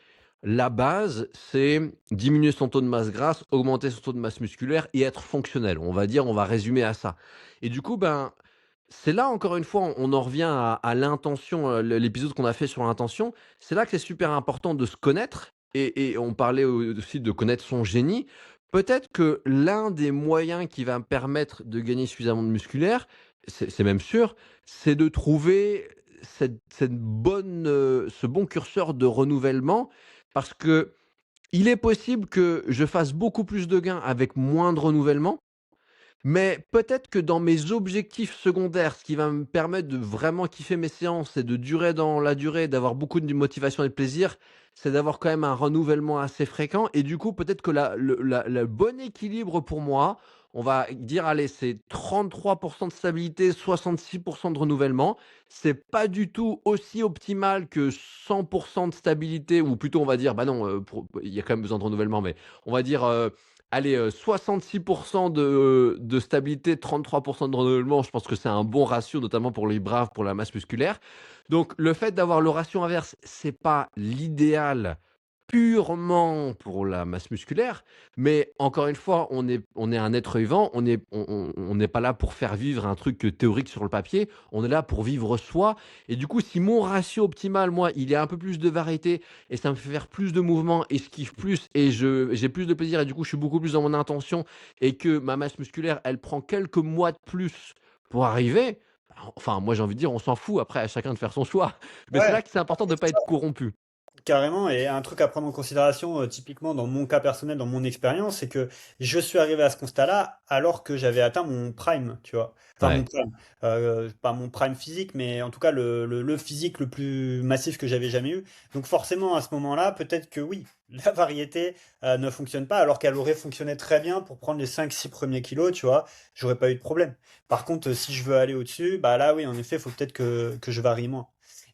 la base, c'est diminuer son taux de masse grasse, augmenter son taux de masse musculaire et être fonctionnel. On va dire, on va résumer à ça. Et du coup, ben, c'est là encore une fois, on en revient à l'intention, l'épisode qu'on a fait sur l'intention. C'est là que c'est super important de se connaître et on parlait aussi de connaître son génie. Peut-être que l'un des moyens qui va me permettre de gagner suffisamment de musculaire, c'est même sûr, c'est de trouver cette bonne, ce bon curseur de renouvellement parce que il est possible que je fasse beaucoup plus de gains avec moins de renouvellement, mais peut-être que dans mes objectifs secondaires, ce qui va me permettre de vraiment kiffer mes séances et de durer dans la durée, d'avoir beaucoup de motivation et de plaisir, c'est d'avoir quand même un renouvellement assez fréquent et du coup, peut-être que le bon équilibre pour moi, on va dire: «Allez, c'est 33 de stabilité, 66 de renouvellement». C'est pas du tout aussi optimal que 100 de stabilité ou plutôt on va dire, bah, non, pour il y a quand même besoin de renouvellement, mais on va dire, allez, 66 de stabilité, 33 de renouvellement, je pense que c'est un bon ratio, notamment pour les braves, pour la masse musculaire. Donc le fait d'avoir le ratio inverse, c'est pas l'idéal purement pour la masse musculaire, mais encore une fois, on est un être vivant, on n'est pas là pour faire vivre un truc, théorique sur le papier, on est là pour vivre soi et du coup, si mon ratio optimal, moi, il est un peu plus de variété et ça me fait faire plus de mouvements et je kiffe plus et j'ai plus de plaisir et du coup, je suis beaucoup plus dans mon intention et que ma masse musculaire, elle prend quelques mois de plus pour arriver, enfin, moi, j'ai envie de dire, on s'en fout après à chacun de faire son choix. Mais c'est Ouais, là que c'est important de ne pas être corrompu. carrément. Et un truc à prendre en considération, typiquement dans mon cas personnel, dans mon expérience, c'est que je suis arrivé à ce constat-là alors que j'avais atteint mon prime, tu vois. Enfin, mon Ouais. prime. Pas mon prime physique, mais en tout cas le physique le plus massif que j'avais jamais eu. Donc forcément, à ce moment-là, peut-être que oui, la variété ne fonctionne pas alors qu'elle aurait fonctionné très bien pour prendre les 5 6 premiers kilos, tu vois. J'aurais pas eu de problème. Par contre, si je veux aller au-dessus, bah là, oui, en effet, il faut peut-être que je varie moins.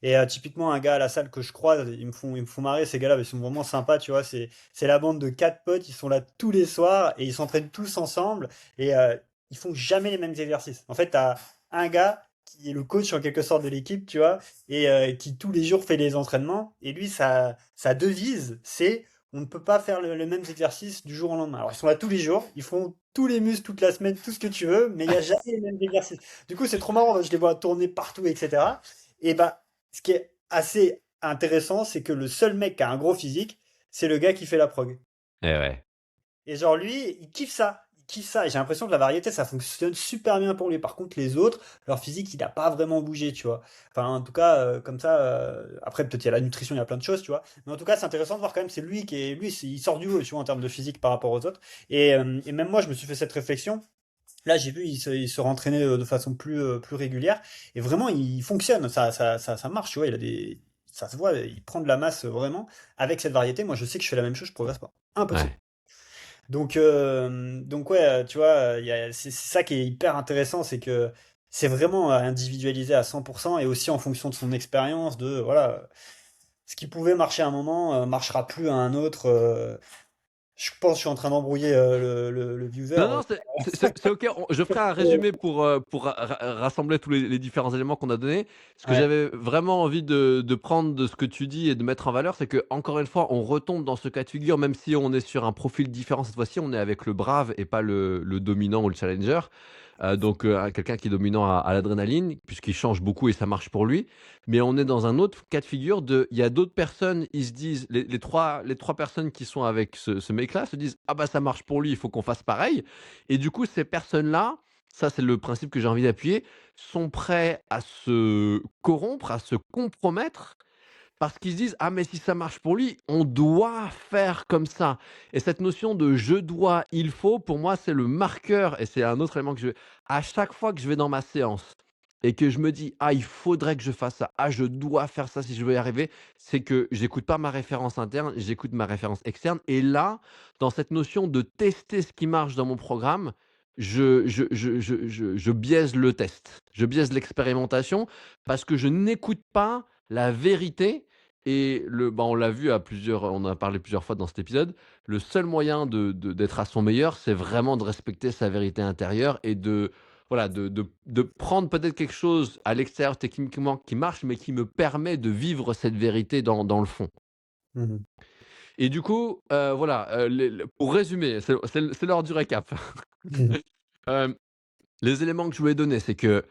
Et typiquement, un gars à la salle que je croise, ils me font marrer, ces gars-là, ils sont vraiment sympas, tu vois. C'est la bande de quatre potes, ils sont là tous les soirs et ils s'entraînent tous ensemble et ils font jamais les mêmes exercices. En fait, t'as un gars qui est le coach en quelque sorte de l'équipe, tu vois, et qui tous les jours fait les entraînements. Et lui, sa devise, c'est on ne peut pas faire les mêmes exercices du jour au lendemain. Alors, ils sont là tous les jours, ils font tous les muscles toute la semaine, tout ce que tu veux, mais il n'y a jamais les mêmes exercices. Du coup, c'est trop marrant, je les vois tourner partout, etc. Et bah, ce qui est assez intéressant, c'est que le seul mec qui a un gros physique, c'est le gars qui fait la prog. Et ouais. Et genre lui, il kiffe ça. Il kiffe ça. Et j'ai l'impression que la variété, ça fonctionne super bien pour lui. Par contre, les autres, leur physique, il n'a pas vraiment bougé, tu vois. Enfin, en tout cas, comme ça. Après, peut-être il y a la nutrition, il y a plein de choses, tu vois. Mais en tout cas, c'est intéressant de voir quand même, c'est lui qui est. Lui, il sort du haut, tu vois, en termes de physique par rapport aux autres. Et même moi, je me suis fait cette réflexion. Là, j'ai vu, il se rentraînait de façon plus régulière. Et vraiment, il fonctionne. Ça marche, tu vois. Il a des. Ça se voit, il prend de la masse vraiment. Avec cette variété, moi, je sais que je fais la même chose, je progresse pas. Impossible. Ouais. Donc ouais, tu vois, c'est ça qui est hyper intéressant, c'est que c'est vraiment individualisé à 100% et aussi en fonction de son expérience, de voilà, ce qui pouvait marcher à un moment marchera plus à un autre. Je pense que je suis en train d'embrouiller le viewer. Non, non, c'est OK. Je ferai un résumé pour rassembler tous les différents éléments qu'on a donnés. Ce que Ouais. j'avais vraiment envie de prendre de ce que tu dis et de mettre en valeur, c'est que encore une fois, on retombe dans ce cas de figure, même si on est sur un profil différent cette fois-ci, on est avec le brave et pas le dominant ou le challenger. Donc quelqu'un qui est dominant à l'adrénaline, puisqu'il change beaucoup et ça marche pour lui. Mais on est dans un autre cas de figure il y a d'autres personnes, ils se disent, les trois personnes qui sont avec ce mec-là se disent: «Ah bah ça marche pour lui, il faut qu'on fasse pareil». Et du coup, ces personnes-là, ça c'est le principe que j'ai envie d'appuyer, sont prêts à se corrompre, à se compromettre parce qu'ils se disent: «Ah mais si ça marche pour lui, on doit faire comme ça». Et cette notion de «je dois, il faut», pour moi, c'est le marqueur et c'est un autre élément que à chaque fois que je vais dans ma séance et que je me dis: «Ah, il faudrait que je fasse ça. Ah, je dois faire ça si je veux y arriver», c'est que j'écoute pas ma référence interne, j'écoute ma référence externe. Et là, dans cette notion de tester ce qui marche dans mon programme, je biaise le test. Je biaise l'expérimentation parce que je n'écoute pas la vérité. Et on l'a vu on en a parlé plusieurs fois dans cet épisode, le seul moyen d'être à son meilleur, c'est vraiment de respecter sa vérité intérieure et voilà, de prendre peut-être quelque chose à l'extérieur techniquement qui marche, mais qui me permet de vivre cette vérité dans le fond. Mhm. Et du coup, voilà, pour résumer, c'est l'heure du récap. Mhm. Hem, les éléments que je voulais donner, c'est que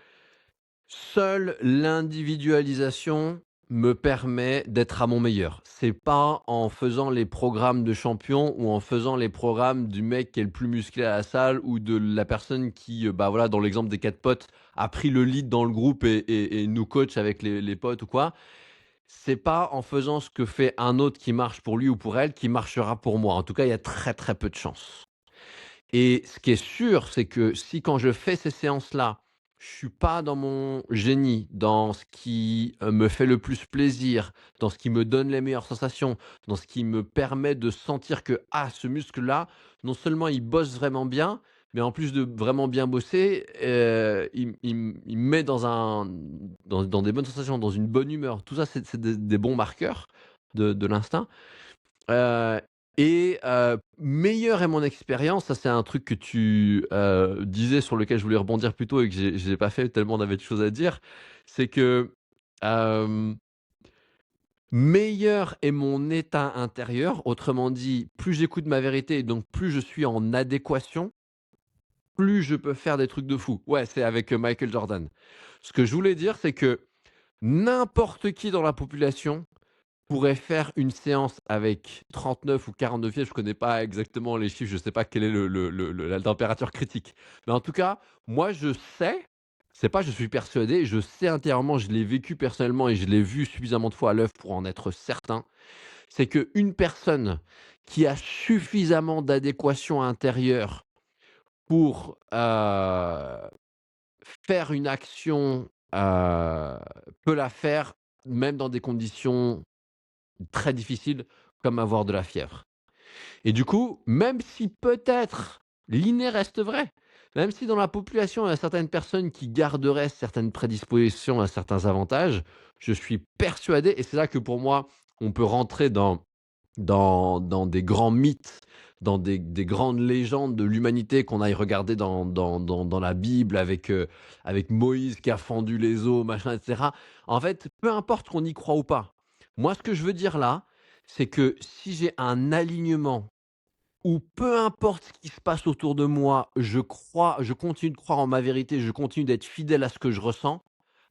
seule l'individualisation me permet d'être à mon meilleur. C'est pas en faisant les programmes de champion ou en faisant les programmes du mec qui est le plus musclé à la salle ou de la personne qui, bah, voilà, dans l'exemple des 4 potes, a pris le lead dans le groupe et nous coach avec les potes ou quoi. C'est pas en faisant ce que fait un autre qui marche pour lui ou pour elle qui marchera pour moi. En tout cas, il y a très, très peu de chances. Et ce qui est sûr, c'est que si quand je fais ces séances-là, je suis pas dans mon génie, dans ce qui, me fait le plus plaisir, dans ce qui me donne les meilleures sensations, dans ce qui me permet de sentir que: «Ah, ce muscle-là, non seulement il bosse vraiment bien, mais en plus de vraiment bien bosser, il me met dans des bonnes sensations, dans une bonne humeur». Tout ça, c'est des bons marqueurs de l'instinct. Heu meilleure est mon expérience, ça c'est un truc que tu, disais sur lequel je voulais rebondir plus tôt et que j'ai pas fait tellement on avait de choses à dire. C'est que, hem, meilleur est mon état intérieur. Autrement dit, plus j'écoute ma vérité et donc plus je suis en adéquation, plus je peux faire des trucs de fou. Ouais, c'est avec, Michael Jordan. Ce que je voulais dire, c'est que n'importe qui dans la population pourrait faire une séance avec 39 ou 42 fièvres, je connais pas exactement les chiffres, je sais pas quelle est la température critique. Mais en tout cas, moi je sais, c'est pas je suis persuadé, je sais intérieurement, je l'ai vécu personnellement et je l'ai vu suffisamment de fois à l'œuvre pour en être certain, c'est qu'une personne qui a suffisamment d'adéquation intérieure pour, faire une action, peut la faire même dans des conditions très difficile, comme avoir de la fièvre. Et du coup, même si peut-être l'inné reste vrai, Même si dans la population, il y a certaines personnes qui garderaient certaines prédispositions à certains avantages, je suis persuadé et c'est là que pour moi, on peut rentrer dans des grands mythes, dans des grandes légendes de l'humanité qu'on aille regarder dans la Bible avec Moïse qui a fendu les eaux, machin et cetera. En fait, peu importe qu'on y croit ou pas. Moi, ce que je veux dire là, c'est que si j'ai un alignement où peu importe ce qui se passe autour de moi, je continue de croire en ma vérité, je continue d'être fidèle à ce que je ressens,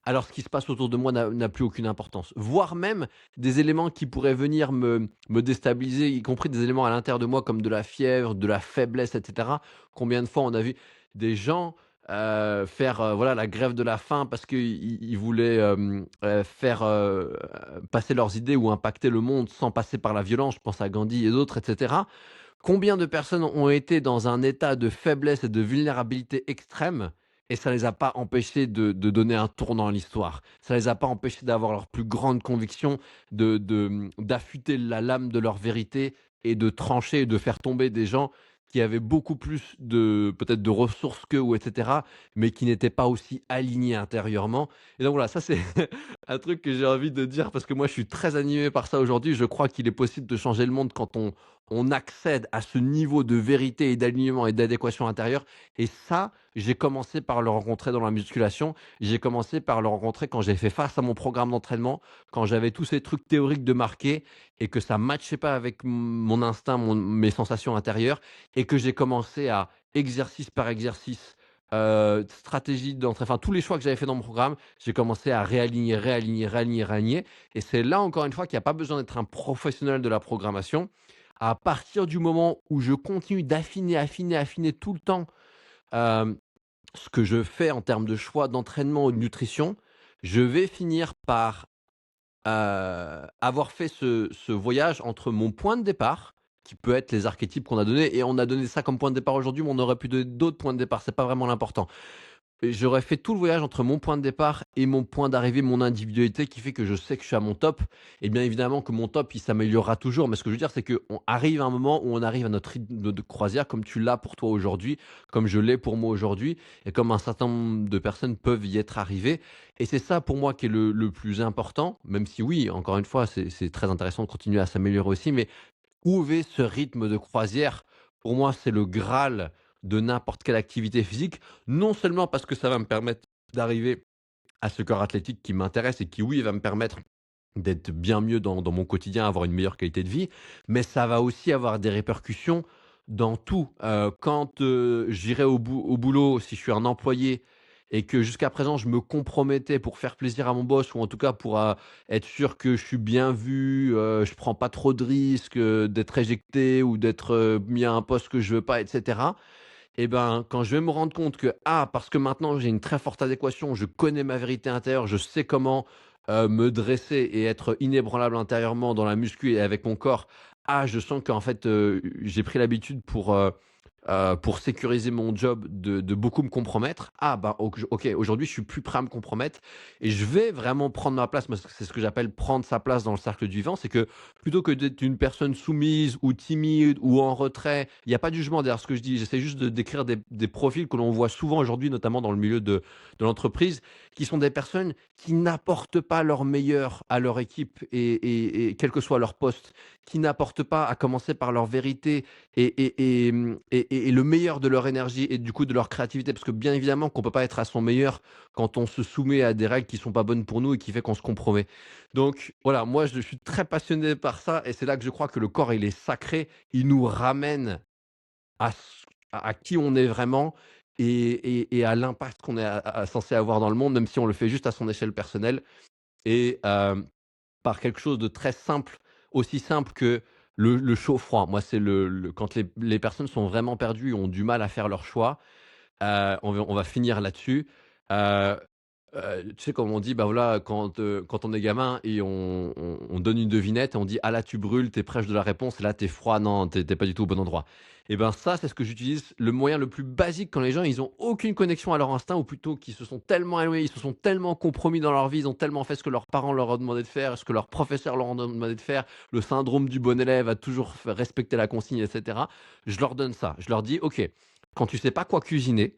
alors ce qui se passe autour de moi n'a plus aucune importance. Voire même des éléments qui pourraient venir me déstabiliser, y compris des éléments à l'intérieur de moi comme de la fièvre, de la faiblesse, et cetera. Combien de fois on a vu des gens, faire, voilà, la grève de la faim parce qu'ils voulaient, faire, passer leurs idées ou impacter le monde sans passer par la violence. Je pense à Gandhi et d'autres, et cetera. Combien de personnes ont été dans un état de faiblesse et de vulnérabilité extrême et ça les a pas empêchés de donner un tournant à l'histoire. Ça les a pas empêchés d'avoir leurs plus grandes convictions, d'affûter la lame de leur vérité et de trancher et de faire tomber des gens qui avaient beaucoup plus de peut-être de ressources qu'eux ou et cetera, mais qui n'étaient pas aussi alignés intérieurement et donc voilà, ça c'est un truc que j'ai envie de dire parce que moi je suis très animé par ça aujourd'hui. Je crois qu'il est possible de changer le monde quand on accède à ce niveau de vérité et d'alignement et d'adéquation intérieure et ça, j'ai commencé par le rencontrer dans la musculation. J'ai commencé par le rencontrer quand j'ai fait face à mon programme d'entraînement, quand j'avais tous ces trucs théoriques de marquer et que ça matchait pas avec mon instinct, mes sensations intérieures et que j'ai commencé à exercice par exercice, stratégie d'entraînement, enfin tous les choix que j'avais fait dans mon programme, j'ai commencé à réaligner, réaligner, réaligner, réaligner et c'est là encore une fois qu'il y a pas besoin d'être un professionnel de la programmation. À partir du moment où je continue d'affiner, affiner, affiner tout le temps, hem, ce que je fais en termes de choix d'entraînement ou de nutrition, je vais finir par, avoir fait ce voyage entre mon point de départ, qui peut être les archétypes qu'on a donnés et on a donné ça comme point de départ aujourd'hui, mais on aurait pu donner d'autres points de départ, c'est pas vraiment l'important. Et j'aurais fait tout le voyage entre mon point de départ et mon point d'arrivée, mon individualité qui fait que je sais que je suis à mon top et bien évidemment que mon top, il s'améliorera toujours. Mais ce que je veux dire, c'est qu'on arrive à un moment où on arrive à notre rythme de croisière comme tu l'as pour toi aujourd'hui, comme je l'ai pour moi aujourd'hui et comme un certain nombre de personnes peuvent y être arrivées et c'est ça pour moi qui est le plus important, même si oui, encore une fois, c'est très intéressant de continuer à s'améliorer aussi, mais trouver ce rythme de croisière, pour moi, c'est le graal de n'importe quelle activité physique. Non seulement parce que ça va me permettre d'arriver à ce corps athlétique qui m'intéresse et qui, oui, va me permettre d'être bien mieux dans mon quotidien, avoir une meilleure qualité de vie, mais ça va aussi avoir des répercussions dans tout. Quand, j'irai au boulot, si je suis un employé et que jusqu'à présent je me compromettais pour faire plaisir à mon boss ou en tout cas pour, être sûr que je suis bien vu, je prends pas trop de risques, d'être éjecté ou d'être, mis à un poste que je veux pas et cetera. Et ben, quand je vais me rendre compte que, parce que maintenant j'ai une très forte adéquation, je connais ma vérité intérieure, je sais comment, me dresser et être inébranlable intérieurement dans la muscu et avec mon corps. Je sens qu'en fait, j'ai pris l'habitude pour sécuriser mon job de beaucoup me compromettre. Ben, OK, aujourd'hui, je suis plus prêt à me compromettre et je vais vraiment prendre ma place. Moi, c'est ce que j'appelle prendre sa place dans le cercle du vivant. C'est que plutôt que d'être une personne soumise ou timide ou en retrait, il y a pas de jugement derrière ce que je dis. J'essaie juste de décrire des profils que l'on voit souvent aujourd'hui, notamment dans le milieu de l'entreprise, qui sont des personnes qui n'apportent pas leur meilleur à leur équipe et quel que soit leur poste, qui n'apportent pas, à commencer par leur vérité et le meilleur de leur énergie et du coup de leur créativité. Parce que bien évidemment qu'on peut pas être à son meilleur quand on se soumet à des règles qui sont pas bonnes pour nous et qui fait qu'on se compromet. Donc voilà, moi je suis très passionné par ça et c'est là que je crois que le corps il est sacré. Il nous ramène à qui on est vraiment et à l'impact qu'on est censé avoir dans le monde, même si on le fait juste à son échelle personnelle. Et par quelque chose de très simple, aussi simple que le chaud-froid. Moi, c'est le quand les personnes sont vraiment perdues, ont du mal à faire leur choix, on va finir là-dessus. Heu tu sais, comme on dit, bah, voilà, quand on est gamin et on donne une devinette et on dit: «Ah là, tu brûles, tu es proche de la réponse et là, tu es froid, non, tu es pas du tout au bon endroit». Et ben, ça, c'est ce que j'utilise, le moyen le plus basique quand les gens, ils ont aucune connexion à leur instinct ou plutôt qu'ils se sont tellement éloignés, ils se sont tellement compromis dans leur vie, ils ont tellement fait ce que leurs parents leur ont demandé de faire, ce que leurs professeurs leur ont demandé de faire, le syndrome du bon élève, à toujours f respecter la consigne et cetera. Je leur donne ça. Je leur dis: «OK, quand tu sais pas quoi cuisiner,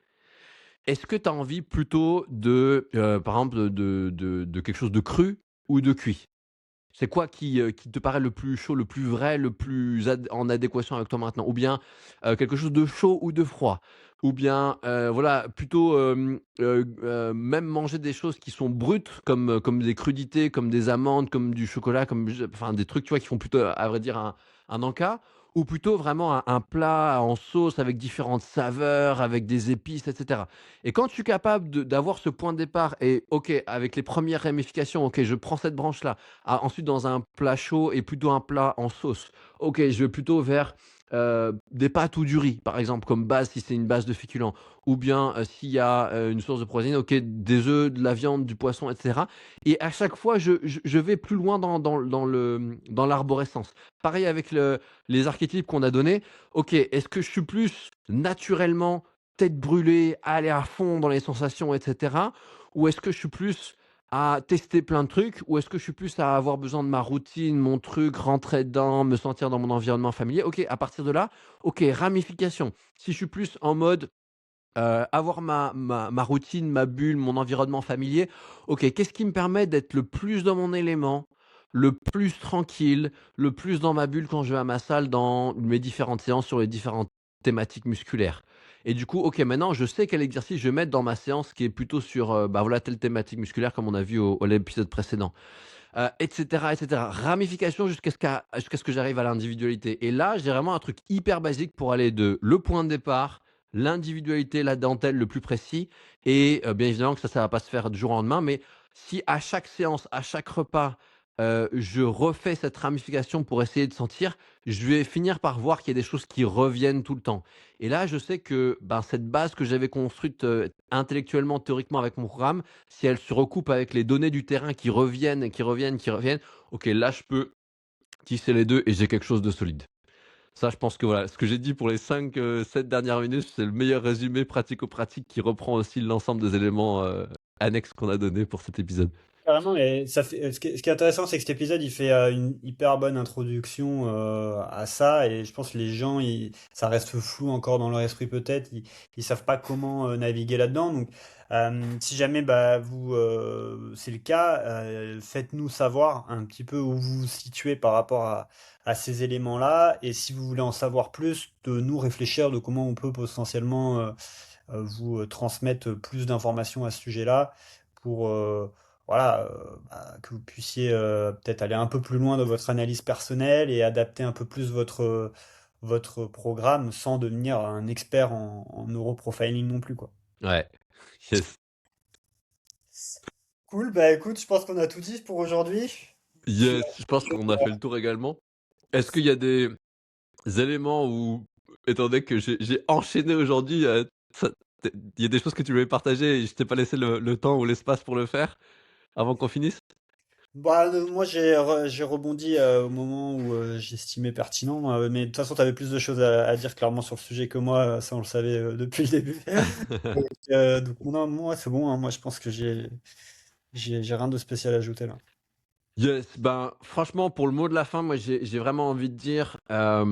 est-ce que tu as envie plutôt de, par exemple, de quelque chose de cru ou de cuit? C'est quoi qui te paraît le plus chaud, le plus vrai, le plus en adéquation avec toi maintenant? Ou bien, quelque chose de chaud ou de froid? Ou bien, voilà, plutôt, même manger des choses qui sont brutes comme des crudités, comme des amandes, comme du chocolat, comme enfin des trucs, tu vois, qui font plutôt, à vrai dire, un encas? Ou plutôt vraiment un plat en sauce avec différentes saveurs, avec des épices et cetera? Et quand je suis capable d'avoir ce point de départ et OK, avec les premières ramifications, OK, je prends cette branche-là. Ah, ensuite dans un plat chaud et plutôt un plat en sauce. OK, je vais plutôt vers, des pâtes ou du riz, par exemple, comme base, si c'est une base de féculents. Ou bien, s'il y a, une source de protéines, OK, des œufs, de la viande, du poisson et cetera. Et à chaque fois, je vais plus loin dans l'arborescence. Pareil avec les archétypes qu'on a donnés. OK, est-ce que je suis plus naturellement tête brûlée, aller à fond dans les sensations et cetera? Ou est-ce que je suis plus à tester plein de trucs, ou est-ce que je suis plus à avoir besoin de ma routine, mon truc, rentrer dedans, me sentir dans mon environnement familier? OK, à partir de là, OK, ramification. Si je suis plus en mode, avoir ma routine, ma bulle, mon environnement familier, OK, qu'est-ce qui me permet d'être le plus dans mon élément, le plus tranquille, le plus dans ma bulle quand je vais à ma salle dans mes différentes séances sur les différentes thématiques musculaires? Et du coup, OK, maintenant je sais quel exercice je vais mettre dans ma séance qui est plutôt sur, bah, voilà, telle thématique musculaire comme on a vu au l'épisode précédent, et cetera et cetera. Ramification jusqu'à ce que j'arrive à l'individualité, et là, j'ai vraiment un truc hyper basique pour aller de le point de départ, l'individualité, la dentelle, le plus précis. Et bien évidemment que ça va pas se faire du jour au lendemain, mais si à chaque séance, à chaque repas, je refais cette ramification pour essayer de sentir, je vais finir par voir qu'il y a des choses qui reviennent tout le temps. Et là, je sais que, ben, cette base que j'avais construite, intellectuellement, théoriquement avec mon programme, si elle se recoupe avec les données du terrain qui reviennent et qui reviennent, qui reviennent, OK, là, je peux tisser les 2 et j'ai quelque chose de solide. Ça, je pense que voilà, ce que j'ai dit pour les 5, 7 dernières minutes, c'est le meilleur résumé pratico-pratique qui reprend aussi l'ensemble des éléments, annexes qu'on a donnés pour cet épisode. Carrément, et ça fait, ce qui est intéressant, c'est que cet épisode, il fait une hyper bonne introduction à ça, et je pense que les gens, ça reste flou encore dans leur esprit peut-être, ils savent pas comment naviguer là-dedans. Donc, si jamais bah, c'est le cas, faites-nous savoir un petit peu où vous vous situez par rapport à ces éléments-là, et si vous voulez en savoir plus, de nous réfléchir de comment on peut potentiellement vous transmettre plus d'informations à ce sujet-là pour voilà, bah, que vous puissiez peut-être aller un peu plus loin dans votre analyse personnelle et adapter un peu plus votre programme sans devenir un expert en neuroprofiling non plus, quoi. Ouais. Yes. Cool, bah écoute, je pense qu'on a tout dit pour aujourd'hui. Je suis Yes, je pense qu'on a fait le tour également. Est-ce qu'il y a des éléments où, étant donné que j'ai enchaîné aujourd'hui, ça il y a des choses que tu voulais partager et je t'ai pas laissé le temps ou l'espace pour le faire avant qu'on finisse? Bah, moi j'ai rebondi au moment où j'estimais pertinent, mais de toute façon tu avais plus de choses à dire clairement sur le sujet que moi, ça on le savait depuis le début. Donc non, moi c'est bon, hein, moi je pense que j'ai rien de spécial à ajouter là. Yes, ben, franchement, pour le mot de la fin, moi, j'ai vraiment envie de dire, ça,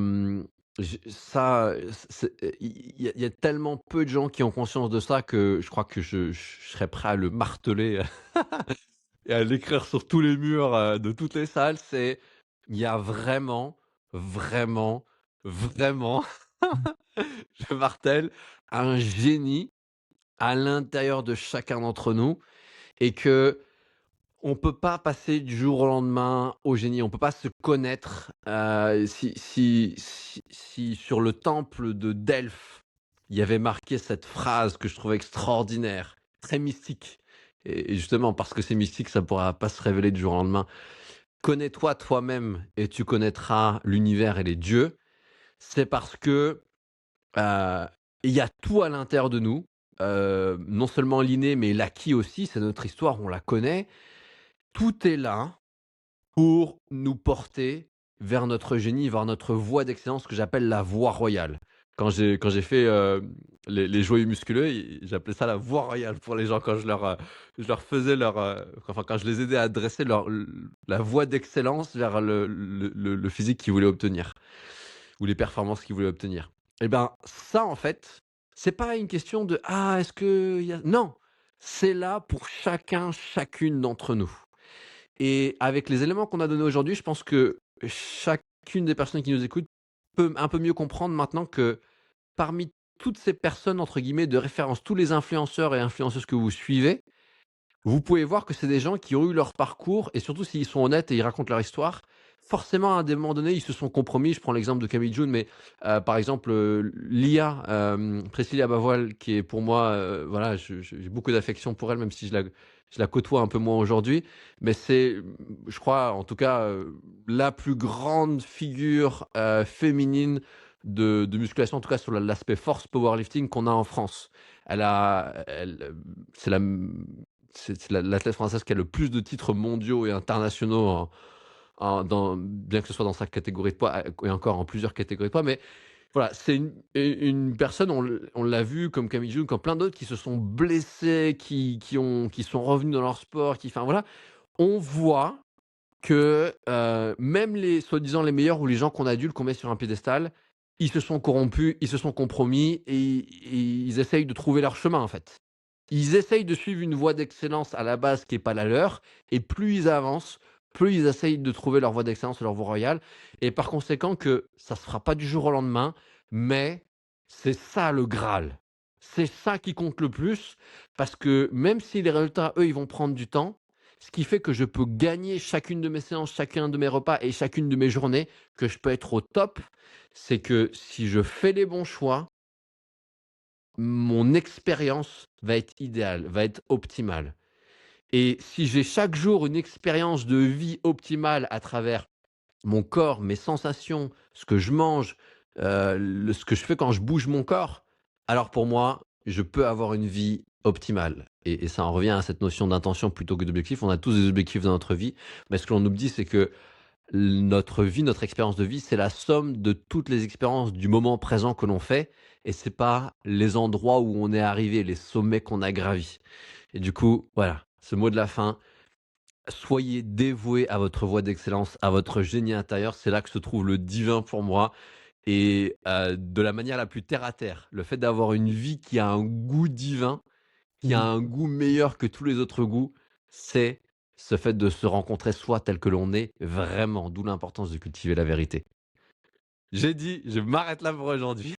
il y a tellement peu de gens qui ont conscience de ça que je crois que je serais prêt à le marteler et à l'écrire sur tous les murs, de toutes les salles. C'est il y a vraiment, vraiment, vraiment, je martèle, un génie à l'intérieur de chacun d'entre nous, et que on peut pas passer du jour au lendemain au génie. On peut pas se connaître, si sur le temple de Delphes, il y avait marqué cette phrase que je trouvais extraordinaire, très mystique, et justement parce que c'est mystique, ça pourra pas se révéler du jour au lendemain. «Connais-toi toi-même et tu connaîtras l'univers et les dieux». C'est parce que, heu, il y a tout à l'intérieur de nous, non seulement l'inné mais l'acquis aussi, c'est notre histoire, on la connaît. Tout est là pour nous porter vers notre génie, vers notre voie d'excellence que j'appelle la voie royale. Quand j'ai fait, les joyeux musculeux, j'appelais ça la voie royale pour les gens quand je leur faisais leur, enfin quand je les aidais à dresser la voie d'excellence vers le physique qu'ils voulaient obtenir ou les performances qu'ils voulaient obtenir. Et ben, ça en fait, C'est pas une question de: «Ah, est-ce que y a» non, c'est là pour chacun, chacune d'entre nous et avec les éléments qu'on a donnés aujourd'hui, je pense que chacune des personnes qui nous écoutent peut un peu mieux comprendre maintenant que parmi toutes ces personnes entre guillemets «de référence», tous les influenceurs et influenceuses que vous suivez, vous pouvez voir que c'est des gens qui ont eu leur parcours et surtout s'ils sont honnêtes et ils racontent leur histoire, forcément à un des moments donné, ils se sont compromis. Je prends l'exemple de Camille June, mais par exemple, Lia, Priscilla Bavoil qui est pour moi, voilà, j'ai beaucoup d'affection pour elle, même si je la côtoie un peu moins aujourd'hui. Mais c'est, je crois en tout cas, la plus grande figure, féminine de musculation, en tout cas sur l'aspect force powerlifting qu'on a en France. C'est la c'est l'athlète française qui a le plus de titres mondiaux et internationaux bien que ce soit dans sa catégorie de poids et encore en plusieurs catégories de poids. Mais voilà, c'est une personne, on l'a vu comme Camille June, comme plein d'autres qui se sont blessés, qui sont revenus dans leur sport, enfin voilà. On voit que même les soi-disant les meilleurs ou les gens qu'on adule, qu'on met sur un piédestal, ils se sont corrompus, ils se sont compromis et ils essayent de trouver leur chemin en fait. Ils essayent de suivre une voie d'excellence à la base qui est pas la leur et plus ils avancent, plus ils essayent de trouver leur voie d'excellence, leur voie royale et par conséquent que ça se fera pas du jour au lendemain, mais c'est ça le Graal. C'est ça qui compte le plus parce que même si les résultats, eux, ils vont prendre du temps, ce qui fait que je peux gagner chacune de mes séances, chacun de mes repas et chacune de mes journées, que je peux être au top, c'est que si je fais les bons choix, mon expérience va être idéale, va être optimale. Et si j'ai chaque jour une expérience de vie optimale à travers mon corps, mes sensations, ce que je mange, ce que je fais quand je bouge mon corps, alors pour moi, je peux avoir une vie optimale. Et ça en revient à cette notion d'intention plutôt que d'objectif. On a tous des objectifs dans notre vie, mais ce que l'on oublie, c'est que notre vie, notre expérience de vie, c'est la somme de toutes les expériences du moment présent que l'on fait et c'est pas les endroits où on est arrivé, les sommets qu'on a gravis. Et du coup, voilà, ce mot de la fin, soyez dévoués à votre voie d'excellence, à votre génie intérieur, c'est là que se trouve le divin pour moi et de la manière la plus terre à terre. Le fait d'avoir une vie qui a un goût divin, qui a Mhm. un goût meilleur que tous les autres goûts, c'est ce fait de se rencontrer soi tel que l'on est vraiment, d'où l'importance de cultiver la vérité. J'ai dit, je m'arrête là pour aujourd'hui.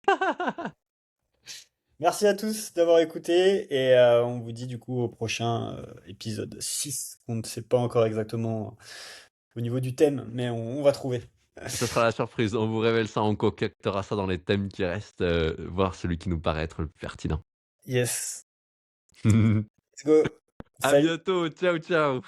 Merci à tous d'avoir écouté et on vous dit du coup au prochain épisode 6. On ne sait pas encore exactement au niveau du thème, mais on va trouver. Ça sera la surprise, on vous révèle ça, on concoctera ça dans les thèmes qui restent, voir celui qui nous paraît être le plus pertinent. Yes. Let's go. À Salut. bientôt, ciao ciao.